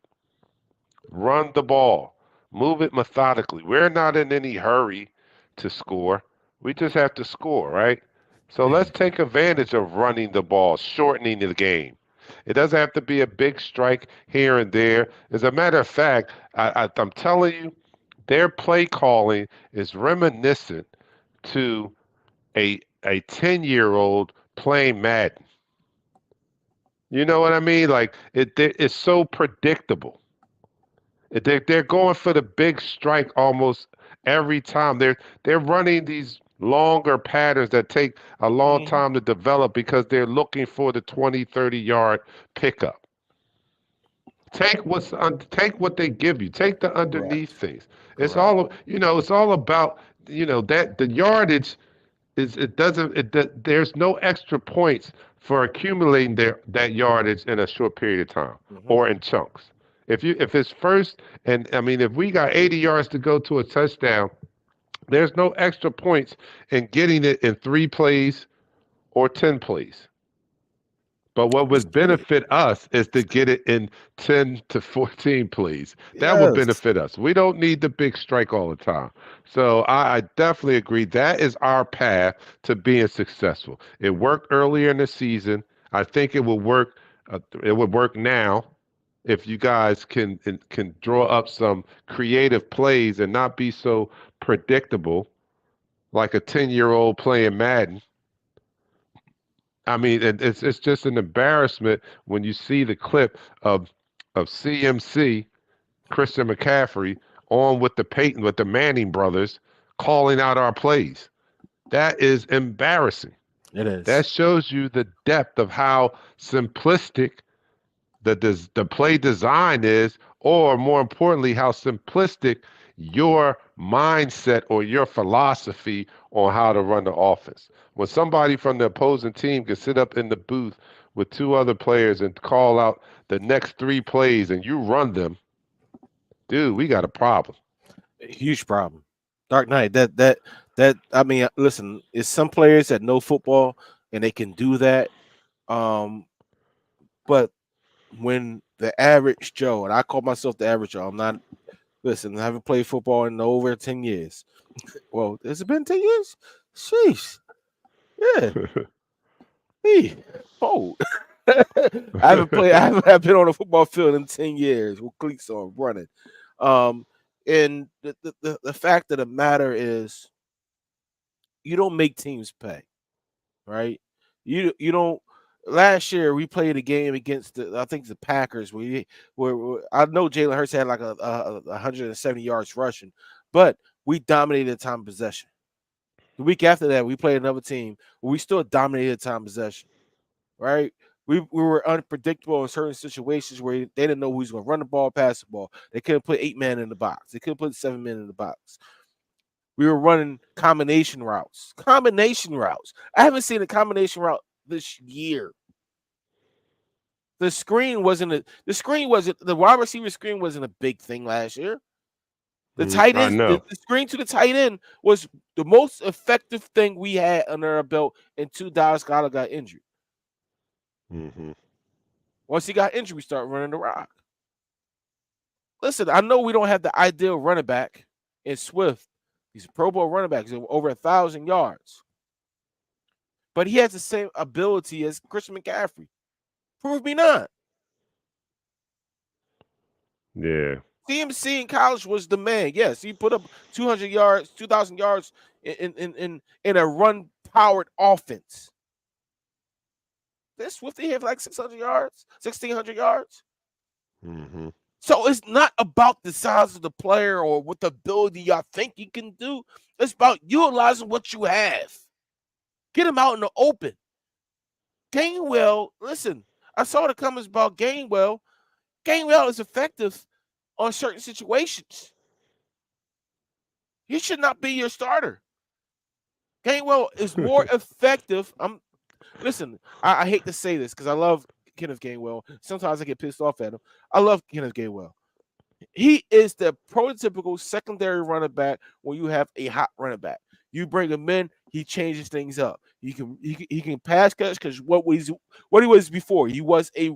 Speaker 3: Run the ball. Move it methodically. We're not in any hurry to score. We just have to score, right? So let's take advantage of running the ball, shortening the game. It doesn't have to be a big strike here and there. As a matter of fact, I'm telling you, their play calling is reminiscent to a 10-year-old playing Madden. You know what I mean? Like it's so predictable. They're going for the big strike almost every time. They're running these longer patterns that take a long
Speaker 2: Mhm.
Speaker 3: time to develop because they're looking for the 20, 30-yard pickup. Take what they give you. Take the
Speaker 2: Correct.
Speaker 3: underneath things.
Speaker 2: Correct.
Speaker 3: It's all about that the yardage is it doesn't it do- there's no extra points for accumulating that yardage in a short period of time
Speaker 2: Hmm.
Speaker 3: or in chunks. If it's first and I mean if we got 80 yards to go to a touchdown, there's no extra points in getting it in 3 plays or 10 plays. But what
Speaker 2: Let's
Speaker 3: would
Speaker 2: get it.
Speaker 3: benefit us is to get it in 10 to 14 plays. That would
Speaker 2: Yes.
Speaker 3: benefit us. We don't need the big strike all the time. So I definitely agree. That is our path to being successful. It worked earlier in the season. I think it will work. It would work now if you guys can draw up some creative plays and not be so predictable like a 10-year-old playing Madden. I mean, it's just an embarrassment when you see the clip of CMC, Christian McCaffrey, on with the Manning brothers, calling out our plays. That is embarrassing.
Speaker 2: It is.
Speaker 3: That shows you the depth of how simplistic the play design is, or more importantly, how simplistic your mindset or your philosophy on how to run the offense. When somebody from the opposing team can sit up in the booth with two other players and call out the next 3 plays and you run them, dude, we got a problem.
Speaker 2: A huge problem. Dark Knight. That. I mean, listen. It's some players that know football and they can do that. Um, but when the average Joe, and I call myself the average Joe, I'm not. Listen, I haven't played football in over 10 years. Well, has it been 10 years? Sheesh. Yeah. Hey. Oh. I haven't played. I haven't been on a football field in 10 years with cleats on running. Um, and the fact of the matter is, you don't make teams pay, right? You don't. Last year we played a game against I think the Packers. I know Jalen Hurts had like a 170 yards rushing, but we dominated time of possession. The week after that, we played another team. We still dominated time possession, right? We were unpredictable in certain situations where they didn't know who was going to run the ball, pass the ball. They couldn't put 8 men in the box. They couldn't put 7 men in the box. We were running combination routes. Combination routes. I haven't seen a combination route this year. The wide receiver screen wasn't a big thing last year. The tight
Speaker 3: I
Speaker 2: end, the,
Speaker 3: know.
Speaker 2: the screen to the tight end was the most effective thing we had under our belt until Dallas Goedert got injured.
Speaker 3: Hmm.
Speaker 2: Once he got injured, we started running the rock. Listen, I know we don't have the ideal running back in Swift. He's a Pro Bowl running back. He's over 1,000 yards. But he has the same ability as Christian McCaffrey. Prove me not.
Speaker 3: Yeah.
Speaker 2: CMC in college was the man. Yes, he put up 200 yards, 2,000 yards in a run powered offense. This Swifty have like 600 yards, 1,600 yards.
Speaker 3: Mm-hmm.
Speaker 2: So it's not about the size of the player or what the ability y'all think you can do. It's about utilizing what you have. Get him out in the open. Gainwell, listen, I saw the comments about Gainwell. Gainwell is effective on certain situations. He should not be your starter. Gainwell is more effective. Listen, I hate to say this because I love Kenneth Gainwell. Sometimes I get pissed off at him. I love Kenneth Gainwell. He is the prototypical secondary running back when you have a hot running back. You bring him in, he changes things up. He can pass catch because what he was before. He was a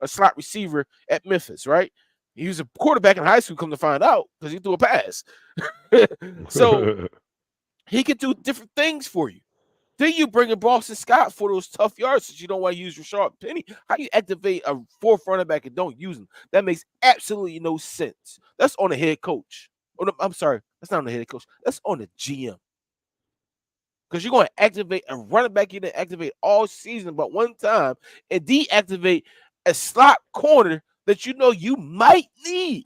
Speaker 2: slot receiver at Memphis, right? He was a quarterback in high school. Come to find out, because he threw a pass. So he can do different things for you. Then you bring in Boston Scott for those tough yards since you don't want to use Rashard Penny. How do you activate a fourth running back and don't use him? That makes absolutely no sense. That's on the head coach. Oh, no, I'm sorry. That's not on the head coach. That's on the GM. Because you're going to activate a running back you didn't activate all season but one time and deactivate a slot corner that you know you might need.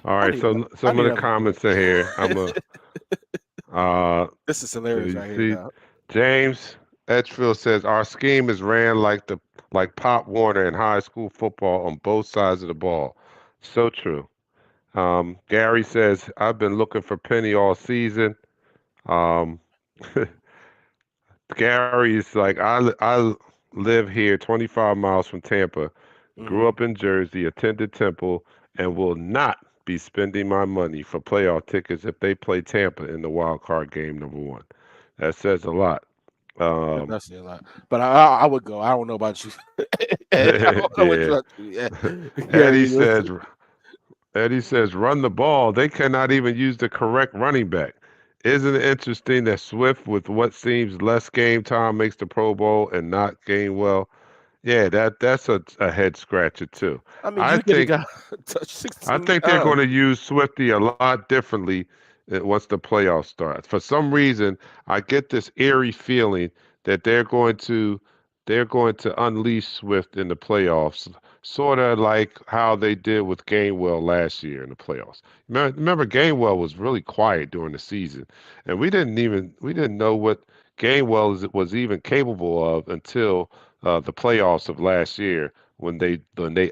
Speaker 3: All right, so some of the comments in here,
Speaker 2: this is hilarious right here now.
Speaker 3: James Edgefield says our scheme is ran like Pop Warner in high school football on both sides of the ball. So true. Gary says I've been looking for Penny all season. Gary is like I live here 25 miles from Tampa, grew up in Jersey, attended Temple, and will not be spending my money for playoff tickets if they play Tampa in the wild card game #1. That says a lot.
Speaker 2: That's a lot. But I would go. I don't know about you.
Speaker 3: Eddie says, run the ball. They cannot even use the correct running back. Isn't it interesting that Swift, with what seems less game time, makes the Pro Bowl and not Gainwell? Yeah, that's a head scratcher too.
Speaker 2: I mean,
Speaker 3: I think
Speaker 2: touch 16
Speaker 3: I think they're going to use Swifty a lot differently once the playoffs start. For some reason, I get this eerie feeling that they're going to unleash Swift in the playoffs, sort of like how they did with Gainwell last year in the playoffs. Remember, Gainwell was really quiet during the season, and we didn't know what Gainwell was even capable of until the playoffs of last year when they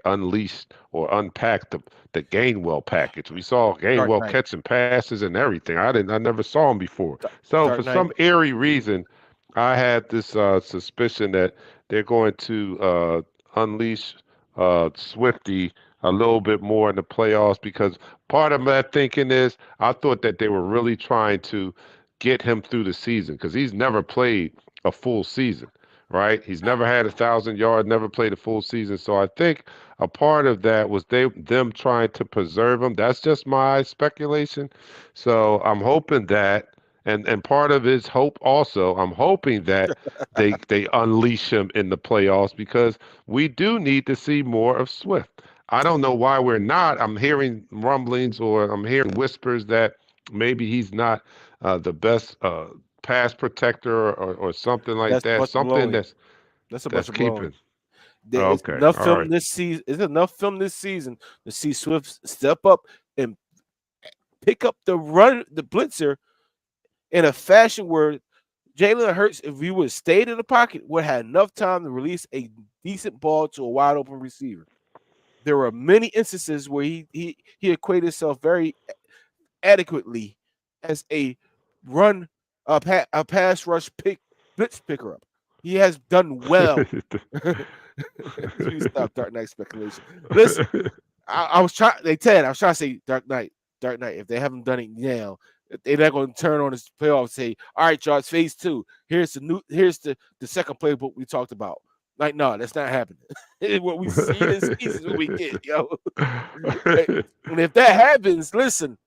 Speaker 3: unleashed or unpacked the Gainwell package. We saw Gainwell catching passes and everything. I never saw him before. So for some eerie reason, I had this suspicion that they're going to unleash Swifty a little bit more in the playoffs, because part of that thinking is I thought that they were really trying to get him through the season, because he's never played a full season, right? He's never had 1,000 yards, never played a full season. So I think a part of that was them trying to preserve him. That's just my speculation. So I'm hoping that. And part of his hope also, I'm hoping that they unleash him in the playoffs, because we do need to see more of Swift. I don't know why we're not. I'm hearing rumblings, or I'm hearing whispers that maybe he's not the best pass protector or something like that. Something that's keeping.
Speaker 2: There's
Speaker 3: Okay,
Speaker 2: enough
Speaker 3: all
Speaker 2: film
Speaker 3: right.
Speaker 2: this season. There's enough film this season to see Swift step up and pick up the blitzer in a fashion where Jalen Hurts, if he would have stayed in the pocket, would have had enough time to release a decent ball to a wide open receiver. There were many instances where he equated himself very adequately as a pass rush blitz picker up. He has done well. You stop Dark Knight speculation. Listen, I was trying to say Dark Knight. If they haven't done it now, they're not going to turn on this playoff and say, all right, y'all, it's phase 2. Here's the second playbook we talked about. Like, no, that's not happening. What we see this season is what we get, yo. And if that happens, listen,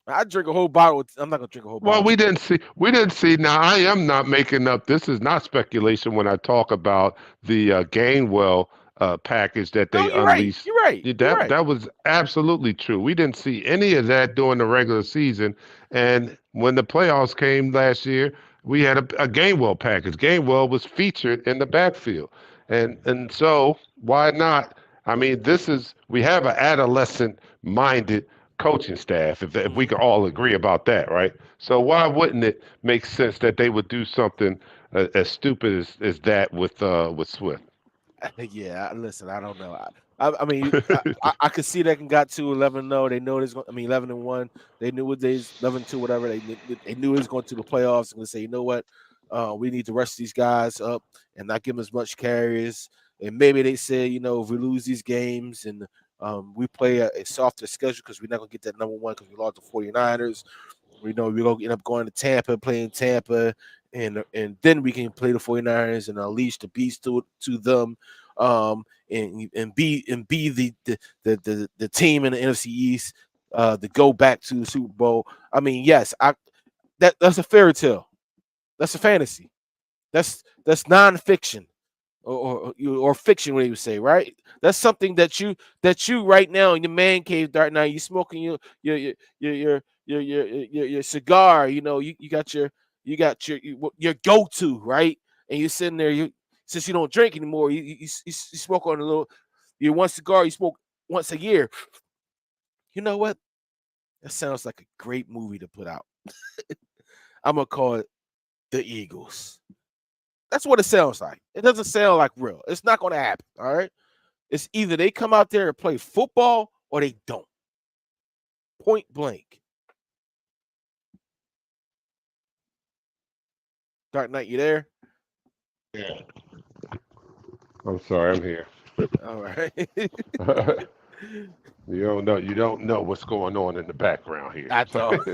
Speaker 2: I drink a whole bottle. I'm not gonna drink a whole bottle.
Speaker 3: Well, we didn't see. Now, I am not making up. This is not speculation when I talk about the Gainwell package that
Speaker 2: No,
Speaker 3: they
Speaker 2: you're right.
Speaker 3: unleashed.
Speaker 2: You're right.
Speaker 3: Yeah,
Speaker 2: You're
Speaker 3: That
Speaker 2: right.
Speaker 3: that was absolutely true. We didn't see any of that during the regular season, and when the playoffs came last year, we had a Gainwell package. Gainwell was featured in the backfield, and so why not? I mean, we have an adolescent minded coaching staff. If we
Speaker 2: Mhm.
Speaker 3: can all agree about that, right? So why wouldn't it make sense that they would do something as stupid as that with Swift?
Speaker 2: Yeah, listen, I don't know. I mean, I could see they can got to 11-0. They know there's going. I mean, 11-1. They knew what days 11-2, whatever. They knew it was going to the playoffs. And they say, you know what, we need to rush these guys up and not give them as much carries. And maybe they say, you know, if we lose these games and we play a softer schedule because we're not going to get that number one because we lost the 49ers. We know we're gonna end up going to Tampa, playing Tampa, and then we can play the 49ers and unleash the beast to them, and be the team in the NFC East to go back to the Super Bowl. I mean, yes, that's a fairy tale. That's a fantasy. That's nonfiction or fiction, what you would say, right? That's something that you right now in your man cave right now. You smoking your your your cigar. You know, you got your go to, right, and you're sitting there. You Since you don't drink anymore, you smoke on a little. Your one cigar you smoke once a year. You know what? That sounds like a great movie to put out. I'm gonna call it The Eagles. That's what it sounds like. It doesn't sound like real. It's not going to happen. All right. It's either they come out there and play football or they don't. Point blank. Dark Knight, you there?
Speaker 3: Yeah. I'm sorry, I'm here.
Speaker 2: All right.
Speaker 3: You don't know what's going on in the background here.
Speaker 2: I thought.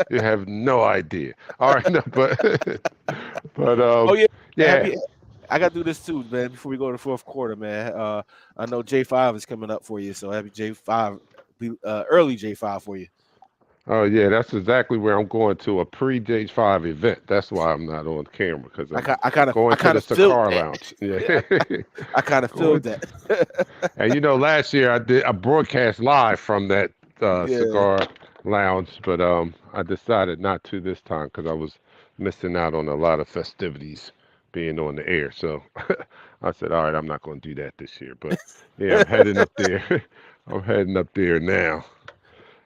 Speaker 3: You have no idea. All right, no, but
Speaker 2: Oh yeah.
Speaker 3: yeah.
Speaker 2: Happy. I got to do this too, man. Before we go to the fourth quarter, man. I know J5 is coming up for you, so happy J5, early J5 for you.
Speaker 3: Oh yeah, that's exactly where I'm going to a pre-J5 event. That's why I'm not on camera because I'm
Speaker 2: I
Speaker 3: going to
Speaker 2: kind
Speaker 3: the
Speaker 2: of feel
Speaker 3: cigar
Speaker 2: that.
Speaker 3: lounge. Yeah,
Speaker 2: I kind of feel
Speaker 3: going.
Speaker 2: that.
Speaker 3: And last year I broadcast live from that
Speaker 2: Yeah.
Speaker 3: cigar lounge, but I decided not to this time because I was missing out on a lot of festivities being on the air. So I said, all right, I'm not going to do that this year. But yeah, I'm heading up there. I'm heading up there now,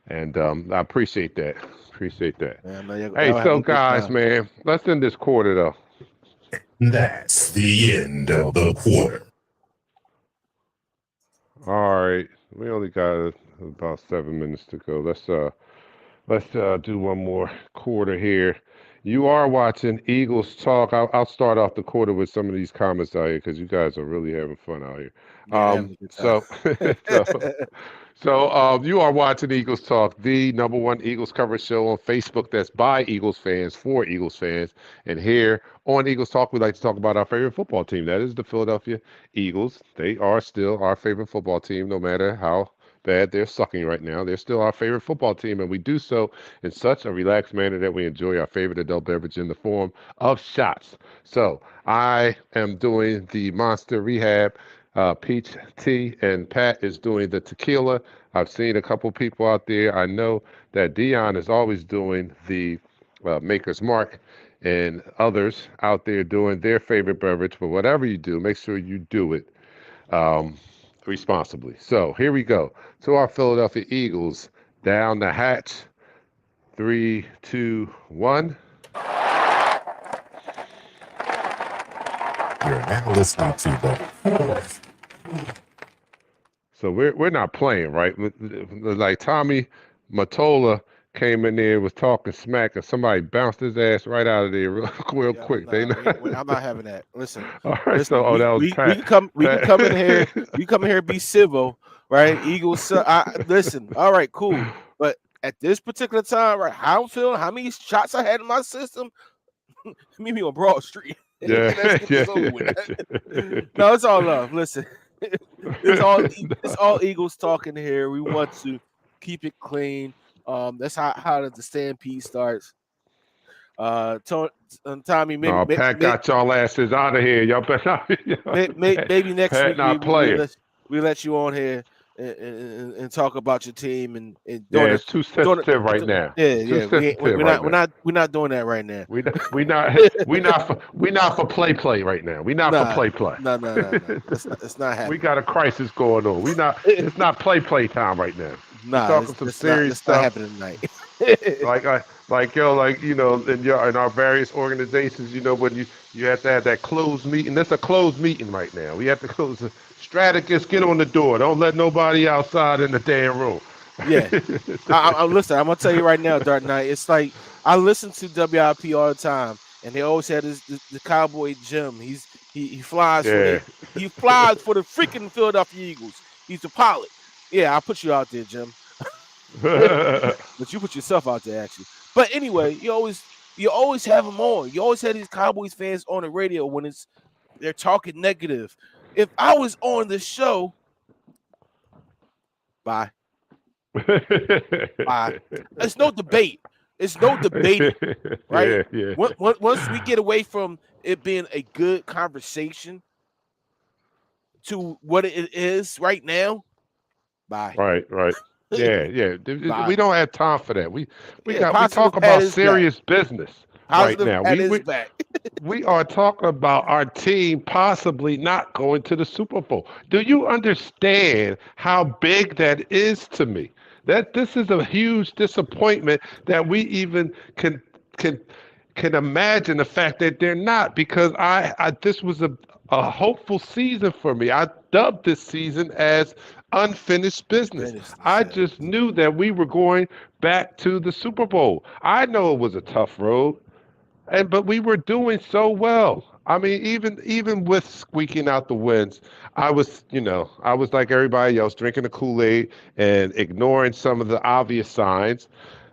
Speaker 3: and I appreciate that. Appreciate that.
Speaker 2: Man, I know
Speaker 3: Hey,
Speaker 2: y'all having
Speaker 3: so
Speaker 2: a good
Speaker 3: guys,
Speaker 2: time.
Speaker 3: man, let's end this quarter though.
Speaker 4: That's the end of the quarter.
Speaker 3: All right, we only got about 7 minutes to go. Let's do one more quarter here. You are watching Eagles Talk. I'll start off the quarter with some of these comments out here because you guys are really having fun out here.
Speaker 2: Yeah, they're having a good time.
Speaker 3: So, so you are watching Eagles Talk, the number one Eagles coverage show on Facebook that's by Eagles fans for Eagles fans. And here on Eagles Talk, we like to talk about our favorite football team. That is the Philadelphia Eagles. They are still our favorite football team, no matter how bad they're sucking right now. They're still our favorite football team, and we do so in such a relaxed manner that we enjoy our favorite adult beverage in the form of shots. So I am doing the Monster Rehab peach tea, and Pat is doing the tequila. I've seen a couple people out there. I know that Dion is always doing the Maker's Mark, and others out there doing their favorite beverage. But whatever you do, make sure you do it um, responsibly. So here we go. To our Philadelphia Eagles, down the hatch. 3, 2, 1.
Speaker 4: You're now listening to the fourth.
Speaker 3: So we're not playing, right? Like Tommy Matola came in there, was talking smack, and somebody bounced his ass right out of there real
Speaker 2: Yeah,
Speaker 3: quick. They know.
Speaker 2: I'm not having that. Listen,
Speaker 3: All right,
Speaker 2: listen.
Speaker 3: that was
Speaker 2: We
Speaker 3: Pat.
Speaker 2: can come. We can
Speaker 3: Pat.
Speaker 2: come in here. We come in here and be civil, right? Eagles. Listen. All right, cool. But at this particular time, right, how I'm feeling, how many shots I had in my system, meet me on Broad Street.
Speaker 3: Yeah,
Speaker 2: Let's get
Speaker 3: yeah,
Speaker 2: this over with.
Speaker 3: yeah.
Speaker 2: No, it's all love. Listen, it's all Eagles talking here. We want to keep it clean. That's how the stampede starts. Tommy, maybe
Speaker 3: No, Pat got y'all asses out of here. Y'all better
Speaker 2: maybe next
Speaker 3: Pat
Speaker 2: week
Speaker 3: not playing.
Speaker 2: we let you on here and talk about your team and
Speaker 3: Yeah,
Speaker 2: doing
Speaker 3: it's too
Speaker 2: doing
Speaker 3: sensitive right now. Too
Speaker 2: yeah.
Speaker 3: sensitive right now.
Speaker 2: We're not doing that right now.
Speaker 3: We not for play right now. We not for
Speaker 2: Nah,
Speaker 3: play.
Speaker 2: no. It's not
Speaker 3: We
Speaker 2: happening.
Speaker 3: got a crisis going on. It's not play time right now. We
Speaker 2: Nah,
Speaker 3: talking some serious
Speaker 2: it's not
Speaker 3: stuff.
Speaker 2: happening tonight.
Speaker 3: Like in our various organizations, when you have to have that closed meeting. That's a closed meeting right now. We have to close the strategist, get on the door. Don't let nobody outside in the damn room.
Speaker 2: Yeah. Listen, I'm gonna tell you right now, Dark Knight. It's like I listen to WIP all the time, and they always had the Cowboy Jim. He flies for
Speaker 3: Yeah.
Speaker 2: he flies for the freaking Philadelphia Eagles. He's a pilot. Yeah, I'll put you out there, Jim. But you put yourself out there actually. But anyway, you always have them on. You always have these Cowboys fans on the radio when they're talking negative. If I was on the show, bye. It's no debate. It's no debating, right?
Speaker 3: Yeah.
Speaker 2: Once we get away from it being a good conversation to what it is right now, bye.
Speaker 3: Right. Yeah.
Speaker 2: Bye.
Speaker 3: We don't have time for that. We
Speaker 2: Positive
Speaker 3: talk
Speaker 2: Pat
Speaker 3: about
Speaker 2: is back.
Speaker 3: serious business right
Speaker 2: Positive
Speaker 3: now.
Speaker 2: Pat is back.
Speaker 3: We are talking about our team possibly not going to the Super Bowl. Do you understand how big that is to me? That this is a huge disappointment that we even can imagine the fact that they're not, because I this was a hopeful season for me. I dubbed this season as unfinished business. I just knew that we were going back to the Super Bowl. I know it was a tough road, but we were doing so well. I mean, even with squeaking out the wins, I was like everybody else, drinking the Kool-Aid and ignoring some of the obvious signs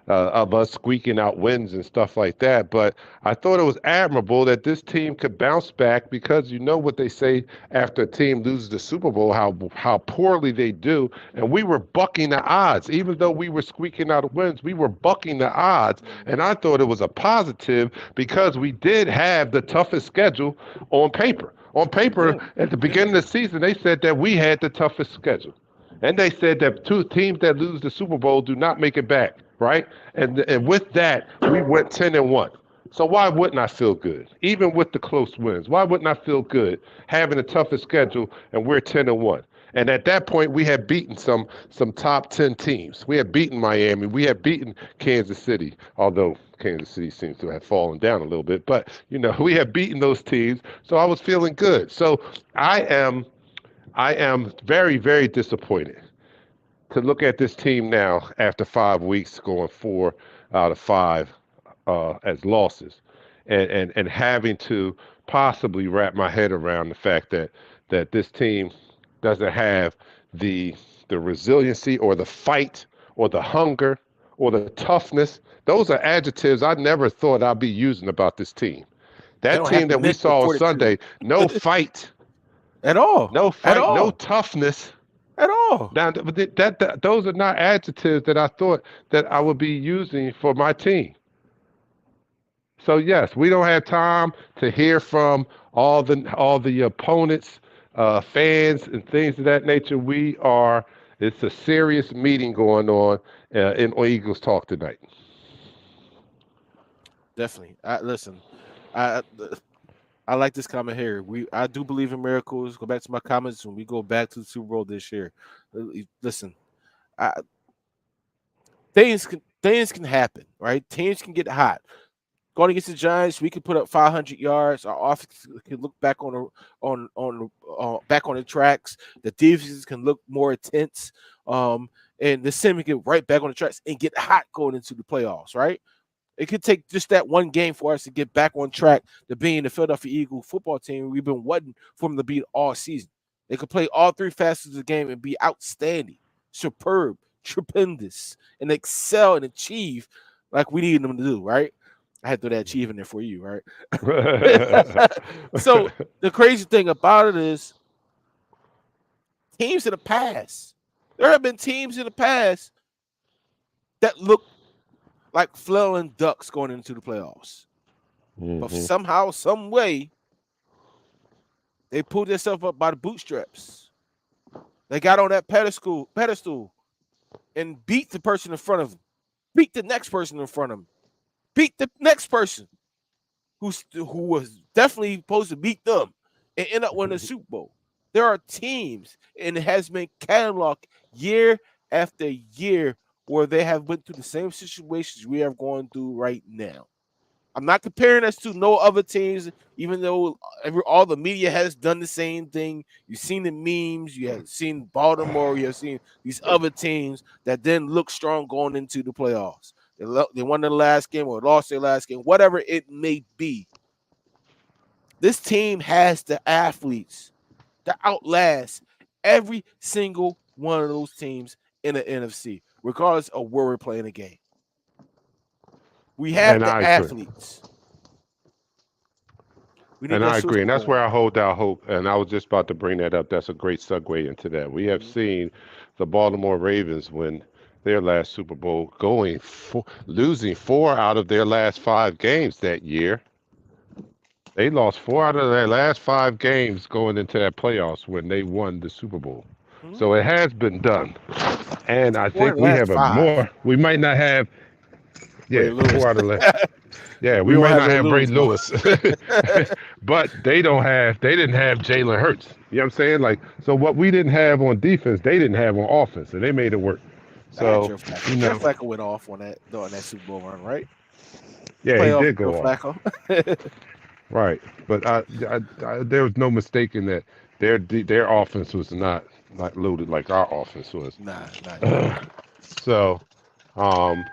Speaker 3: of us squeaking out wins and stuff like that. But I thought it was admirable that this team could bounce back, because you know what they say after a team loses the Super Bowl, how poorly they do. And we were bucking the odds. Even though we were squeaking out wins, we were bucking the odds. And I thought it was a positive, because we did have the toughest schedule on paper. On paper, at the beginning of the season, they said that we had the toughest schedule. And they said that two teams that lose the Super Bowl do not make it back, right? And with that, we went 10-1. So why wouldn't I feel good? Even with the close wins, why wouldn't I feel good having the toughest schedule and we're 10-1? And at that point, we had beaten some top 10 teams. We had beaten Miami. We had beaten Kansas City, although Kansas City seems to have fallen down a little bit. But, we had beaten those teams, so I was feeling good. So I am very, very disappointed to look at this team now after 5 weeks, going 4 out of 5 as losses, and having to possibly wrap my head around the fact that this team doesn't have the resiliency or the fight or the hunger or the toughness. Those are adjectives I never thought I'd be using about this team. That team that we saw on Sunday, no fight.
Speaker 2: At all.
Speaker 3: No fight, no toughness.
Speaker 2: At all.
Speaker 3: Now, those are not adjectives that I thought that I would be using for my team. So yes, we don't have time to hear from all the opponents, fans, and things of that nature. It's a serious meeting going on in Eagles Talk tonight.
Speaker 2: Definitely. I like this comment here. I do believe in miracles. Go back to my comments when we go back to the Super Bowl this year. Listen, things can happen, right? Teams can get hot. Going against the Giants, we could put up 500 yards. Our offense can look back back on the tracks. The defenses can look more intense, and the same can get right back on the tracks and get hot going into the playoffs, right? It could take just that one game for us to get back on track to being the Philadelphia Eagle football team we've been wanting for them to be all season. They could play all three facets of the game and be outstanding, superb, tremendous, and excel and achieve like we need them to do, right? I had to throw that achieve in there for you, right? So the crazy thing about it is teams in the past. There have been teams in the past that look like flailing ducks going into the playoffs. but
Speaker 3: Mm-hmm.
Speaker 2: somehow, some way, they pulled themselves up by the bootstraps. They got on that pedestal, and beat the person in front of them, beat the next person in front of them, beat the next person who was definitely supposed to beat them, and end up winning the Super Bowl. There are teams, and it has been cataloged year after year where they have went through the same situations we are going through right now. I'm not comparing us to no other teams, even though all the media has done the same thing. You've seen the memes, you have seen Baltimore, you have seen these other teams that then look strong going into the playoffs. They won the last game or lost their last game, whatever it may be. This team has the athletes to outlast every single one of those teams in the NFC, regardless of where we're playing the game. We have
Speaker 3: And
Speaker 2: the
Speaker 3: I agree.
Speaker 2: athletes. We need
Speaker 3: And
Speaker 2: that
Speaker 3: I
Speaker 2: Super
Speaker 3: agree. And that's
Speaker 2: Bowl.
Speaker 3: where I hold out hope. And I was just about to bring that up. That's a great segue into that. We have
Speaker 2: Mhm.
Speaker 3: seen the Baltimore Ravens win their last Super Bowl, losing 4 out of their last 5 games that year. They lost 4 out of their last 5 games going into that playoffs when they won the Super Bowl.
Speaker 2: Mhm.
Speaker 3: So it has been done. And I
Speaker 2: Four
Speaker 3: think
Speaker 2: of the
Speaker 3: we
Speaker 2: last
Speaker 3: have a more,
Speaker 2: five.
Speaker 3: we might not have,
Speaker 2: Ray
Speaker 3: yeah,
Speaker 2: Lewis.
Speaker 3: 4 out of the, yeah,
Speaker 2: We
Speaker 3: we
Speaker 2: don't
Speaker 3: might
Speaker 2: have
Speaker 3: not
Speaker 2: Ray
Speaker 3: have Ray
Speaker 2: Lewis, no.
Speaker 3: Lewis, but they didn't have Jalen Hurts. You know what I'm saying? Like, so what we didn't have on defense, they didn't have on offense, and they made it work.
Speaker 2: I had
Speaker 3: So,
Speaker 2: Joe
Speaker 3: you
Speaker 2: Flacco. Joe
Speaker 3: know,
Speaker 2: Flacco went off on that Super Bowl run, right?
Speaker 3: yeah, he
Speaker 2: Playoff
Speaker 3: did
Speaker 2: Joe
Speaker 3: go off.
Speaker 2: Flacco.
Speaker 3: Right, but there was no mistaking that their offense was not loaded like our offense was.
Speaker 2: Nah, not at all.
Speaker 3: So, um,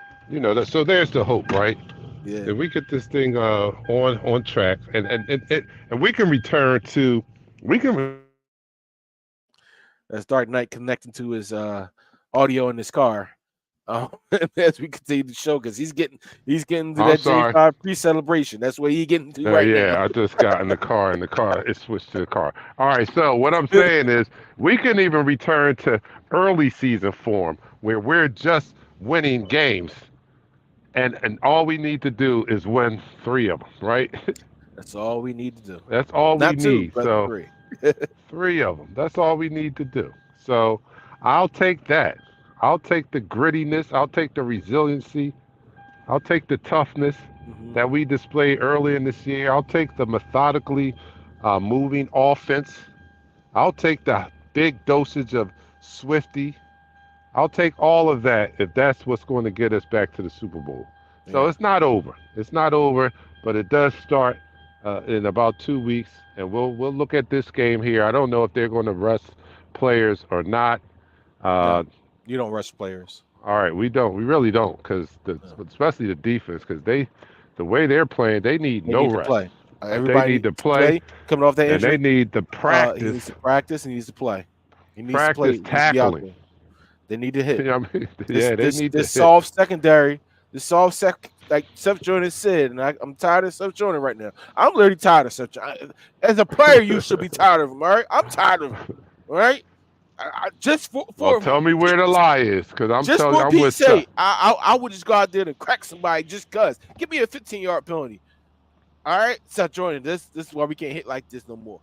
Speaker 3: so there's the hope, right?
Speaker 2: Yeah.
Speaker 3: If we get this thing on track, and we can return to, we can
Speaker 2: That's Dark Knight connecting to his audio in his car. As we continue the show, because he's getting to
Speaker 3: I'm
Speaker 2: that
Speaker 3: sorry.
Speaker 2: J5 pre-celebration. That's what he's getting to right now.
Speaker 3: Yeah, I just got in the car, it switched to the car. All right, so what I'm saying is we can even return to early season form where we're just winning games, and all we need to do is win 3 of them, right?
Speaker 2: That's all we need to do.
Speaker 3: That's all we
Speaker 2: Not two,
Speaker 3: need.
Speaker 2: but
Speaker 3: So
Speaker 2: three.
Speaker 3: 3 of them. That's all we need to do. So I'll take that. I'll take the grittiness. I'll take the resiliency. I'll take the toughness
Speaker 2: Hmm.
Speaker 3: that we displayed early in this year. I'll take the methodically moving offense. I'll take the big dosage of Swifty. I'll take all of that if that's what's going to get us back to the Super Bowl. So
Speaker 2: Yeah.
Speaker 3: it's not over. It's not over, but it does start in about 2 weeks, and we'll look at this game here. I don't know if they're going to rest players or not. Uh,
Speaker 2: No, you don't rush players.
Speaker 3: all right, we don't. We really don't, because
Speaker 2: No.
Speaker 3: especially the defense, because the way they're playing, they need
Speaker 2: They
Speaker 3: no
Speaker 2: need to
Speaker 3: rest.
Speaker 2: play.
Speaker 3: They
Speaker 2: Everybody
Speaker 3: need to
Speaker 2: needs to
Speaker 3: play,
Speaker 2: play. Coming off that
Speaker 3: and they
Speaker 2: injury,
Speaker 3: need to
Speaker 2: he
Speaker 3: practice
Speaker 2: needs to practice. He needs to play. He needs to play.
Speaker 3: practice
Speaker 2: He needs to be out
Speaker 3: tackling.
Speaker 2: there. They need to hit.
Speaker 3: You know what I mean?
Speaker 2: This
Speaker 3: Yeah, they
Speaker 2: this
Speaker 3: need to
Speaker 2: this
Speaker 3: hit.
Speaker 2: soft secondary, like Seth Jordan said, and I'm tired of Seth Jordan right now. I'm literally tired of Seth Jordan. As a player, you should be tired of him. All right, I'm tired of him. All right, just
Speaker 3: Well,
Speaker 2: for
Speaker 3: tell me where the lie is, because I'm
Speaker 2: just
Speaker 3: telling you,
Speaker 2: for
Speaker 3: I'm
Speaker 2: Pete's
Speaker 3: with Seth.
Speaker 2: sake, I would just go out there and crack somebody just cause. Give me a 15-yard penalty. All right, Seth Jordan. This is why we can't hit like this no more.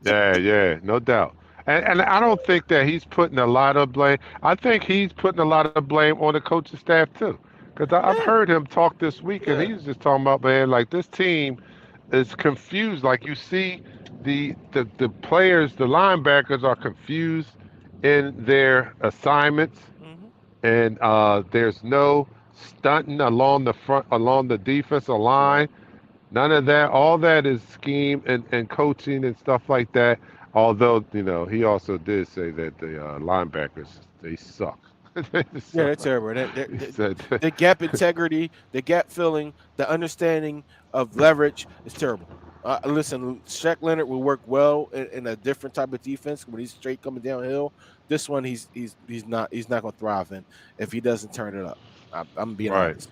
Speaker 3: Yeah, no doubt. And I don't think that he's putting a lot of blame. I think he's putting a lot of blame on the coaching staff too, because I've
Speaker 2: Yeah,
Speaker 3: heard him talk this week, and
Speaker 2: yeah.
Speaker 3: he's just talking about, man, like this team is confused. Like you see, the players, the linebackers are confused in their assignments,
Speaker 2: Hmm.
Speaker 3: and there's no stunting along the front, along the defensive
Speaker 2: Correct.
Speaker 3: line. None of that. All that is scheme and coaching and stuff like that. Although, he also did say that the linebackers, they suck. They
Speaker 2: Yeah,
Speaker 3: suck.
Speaker 2: they're terrible.
Speaker 3: He said,
Speaker 2: The gap integrity, the gap filling, the understanding of leverage is terrible. Listen, Shaq Leonard will work well in a different type of defense when he's straight coming downhill. This one, he's not going to thrive in if he doesn't turn it up. I'm being
Speaker 3: right.
Speaker 2: honest.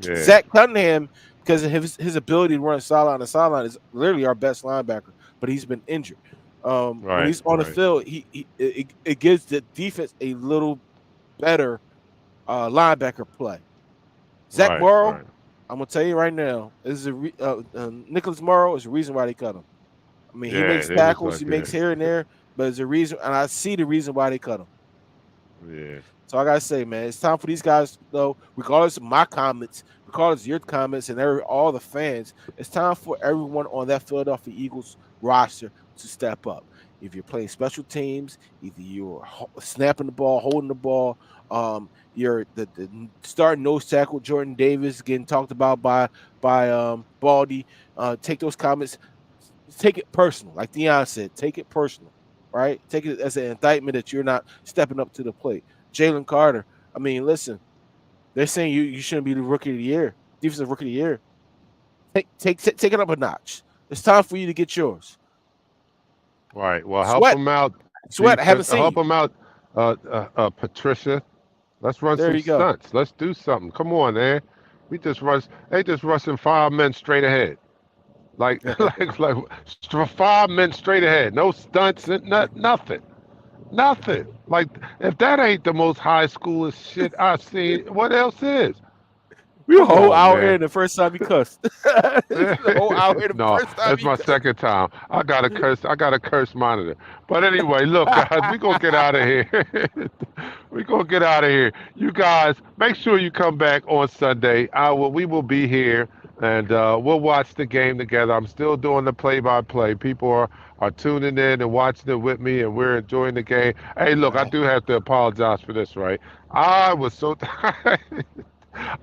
Speaker 3: Yeah.
Speaker 2: Zach Cunningham, because of his ability to run sideline to sideline, is literally our best linebacker, but he's been injured. When
Speaker 3: Right.
Speaker 2: he's on the
Speaker 3: Right.
Speaker 2: field, it gives the defense a little better linebacker play. Zach
Speaker 3: Right.
Speaker 2: Morrow,
Speaker 3: Right.
Speaker 2: I'm gonna tell you right now. This is Nicholas Morrow is the reason why they cut him. I mean, he
Speaker 3: Yeah,
Speaker 2: makes
Speaker 3: they was
Speaker 2: tackles,
Speaker 3: like
Speaker 2: he makes
Speaker 3: that.
Speaker 2: here and there, but there's a reason, and I see the reason why they cut him.
Speaker 3: Yeah.
Speaker 2: So I gotta say, man, it's time for these guys, though, regardless of my comments, regardless of your comments, and all the fans, it's time for everyone on that Philadelphia Eagles roster to step up. If you're playing special teams, either you're snapping the ball, holding the ball, you're the starting nose tackle Jordan Davis getting talked about by Baldy. Take those comments, take it personal, like Deion said, take it personal, right? Take it as an indictment that you're not stepping up to the plate. Jalen Carter. I mean, listen, they're saying you shouldn't be the rookie of the year, defensive rookie of the year. Take it up a notch. It's time for you to get yours.
Speaker 3: Right. Well, help
Speaker 2: Sweat,
Speaker 3: them out,
Speaker 2: sweat. I haven't
Speaker 3: defense.
Speaker 2: seen
Speaker 3: Help
Speaker 2: you.
Speaker 3: them out, Patricia. Let's run
Speaker 2: There
Speaker 3: some
Speaker 2: you go.
Speaker 3: stunts. Let's do something. Come on, man. We just rush. They just rushing 5 men straight ahead. Like, like 5 men straight ahead. No stunts and nothing. Nothing. Like, if that ain't the most high schoolist shit I've seen, what else is?
Speaker 2: We a
Speaker 3: Come
Speaker 2: whole
Speaker 3: on,
Speaker 2: hour in
Speaker 3: man.
Speaker 2: the first time he cussed. The whole hour in the
Speaker 3: No,
Speaker 2: first time
Speaker 3: that's
Speaker 2: he
Speaker 3: my
Speaker 2: cussed.
Speaker 3: second time. I got a curse. I got a curse monitor. But anyway, look, guys, we gonna get out of here. We gonna get out of here. You guys, make sure you come back on Sunday. We will be here, and we'll watch the game together. I'm still doing the play-by-play. People are tuning in and watching it with me, and we're enjoying the game. Hey, look, I do have to apologize for this, right? I was so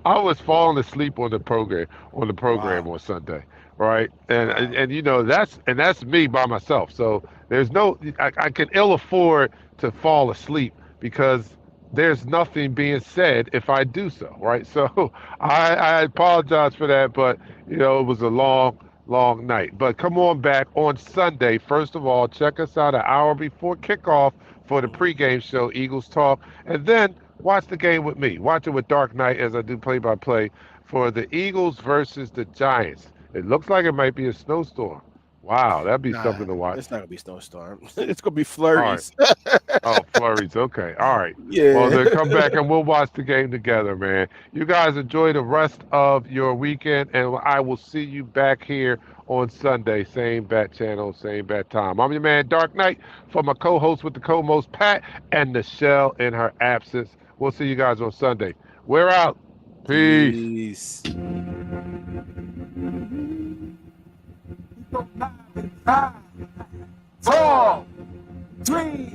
Speaker 3: I was falling asleep on the program
Speaker 2: Wow.
Speaker 3: on Sunday, right? And and,
Speaker 2: Wow.
Speaker 3: and you know that's me by myself. So there's no I can ill afford to fall asleep because there's nothing being said if I do so, right? So I apologize for that, but you know it was a long night. But come on back on Sunday. First of all, check us out an hour before kickoff for the
Speaker 2: Mhm.
Speaker 3: pregame show, Eagles Talk, and then watch the game with me. Watch it with Dark Knight as I do play-by-play for the Eagles versus the Giants. It looks like it might be a snowstorm. Wow, that'd be
Speaker 2: Nah,
Speaker 3: something to watch.
Speaker 2: it's not gonna be snowstorm. It's gonna be
Speaker 3: All right.
Speaker 2: flurries.
Speaker 3: Oh, flurries. Okay. All right. Well,
Speaker 2: Yeah.
Speaker 3: then come back and we'll watch the game together, man. You guys enjoy the rest of your weekend, and I will see you back here on Sunday. Same bat channel, same bat time. I'm your man, Dark Knight, for my co-host with the co-most, Pat, and Nichelle in her absence. We'll see you guys on Sunday. We're out. Peace.
Speaker 2: Peace.
Speaker 1: 5, 4, 3,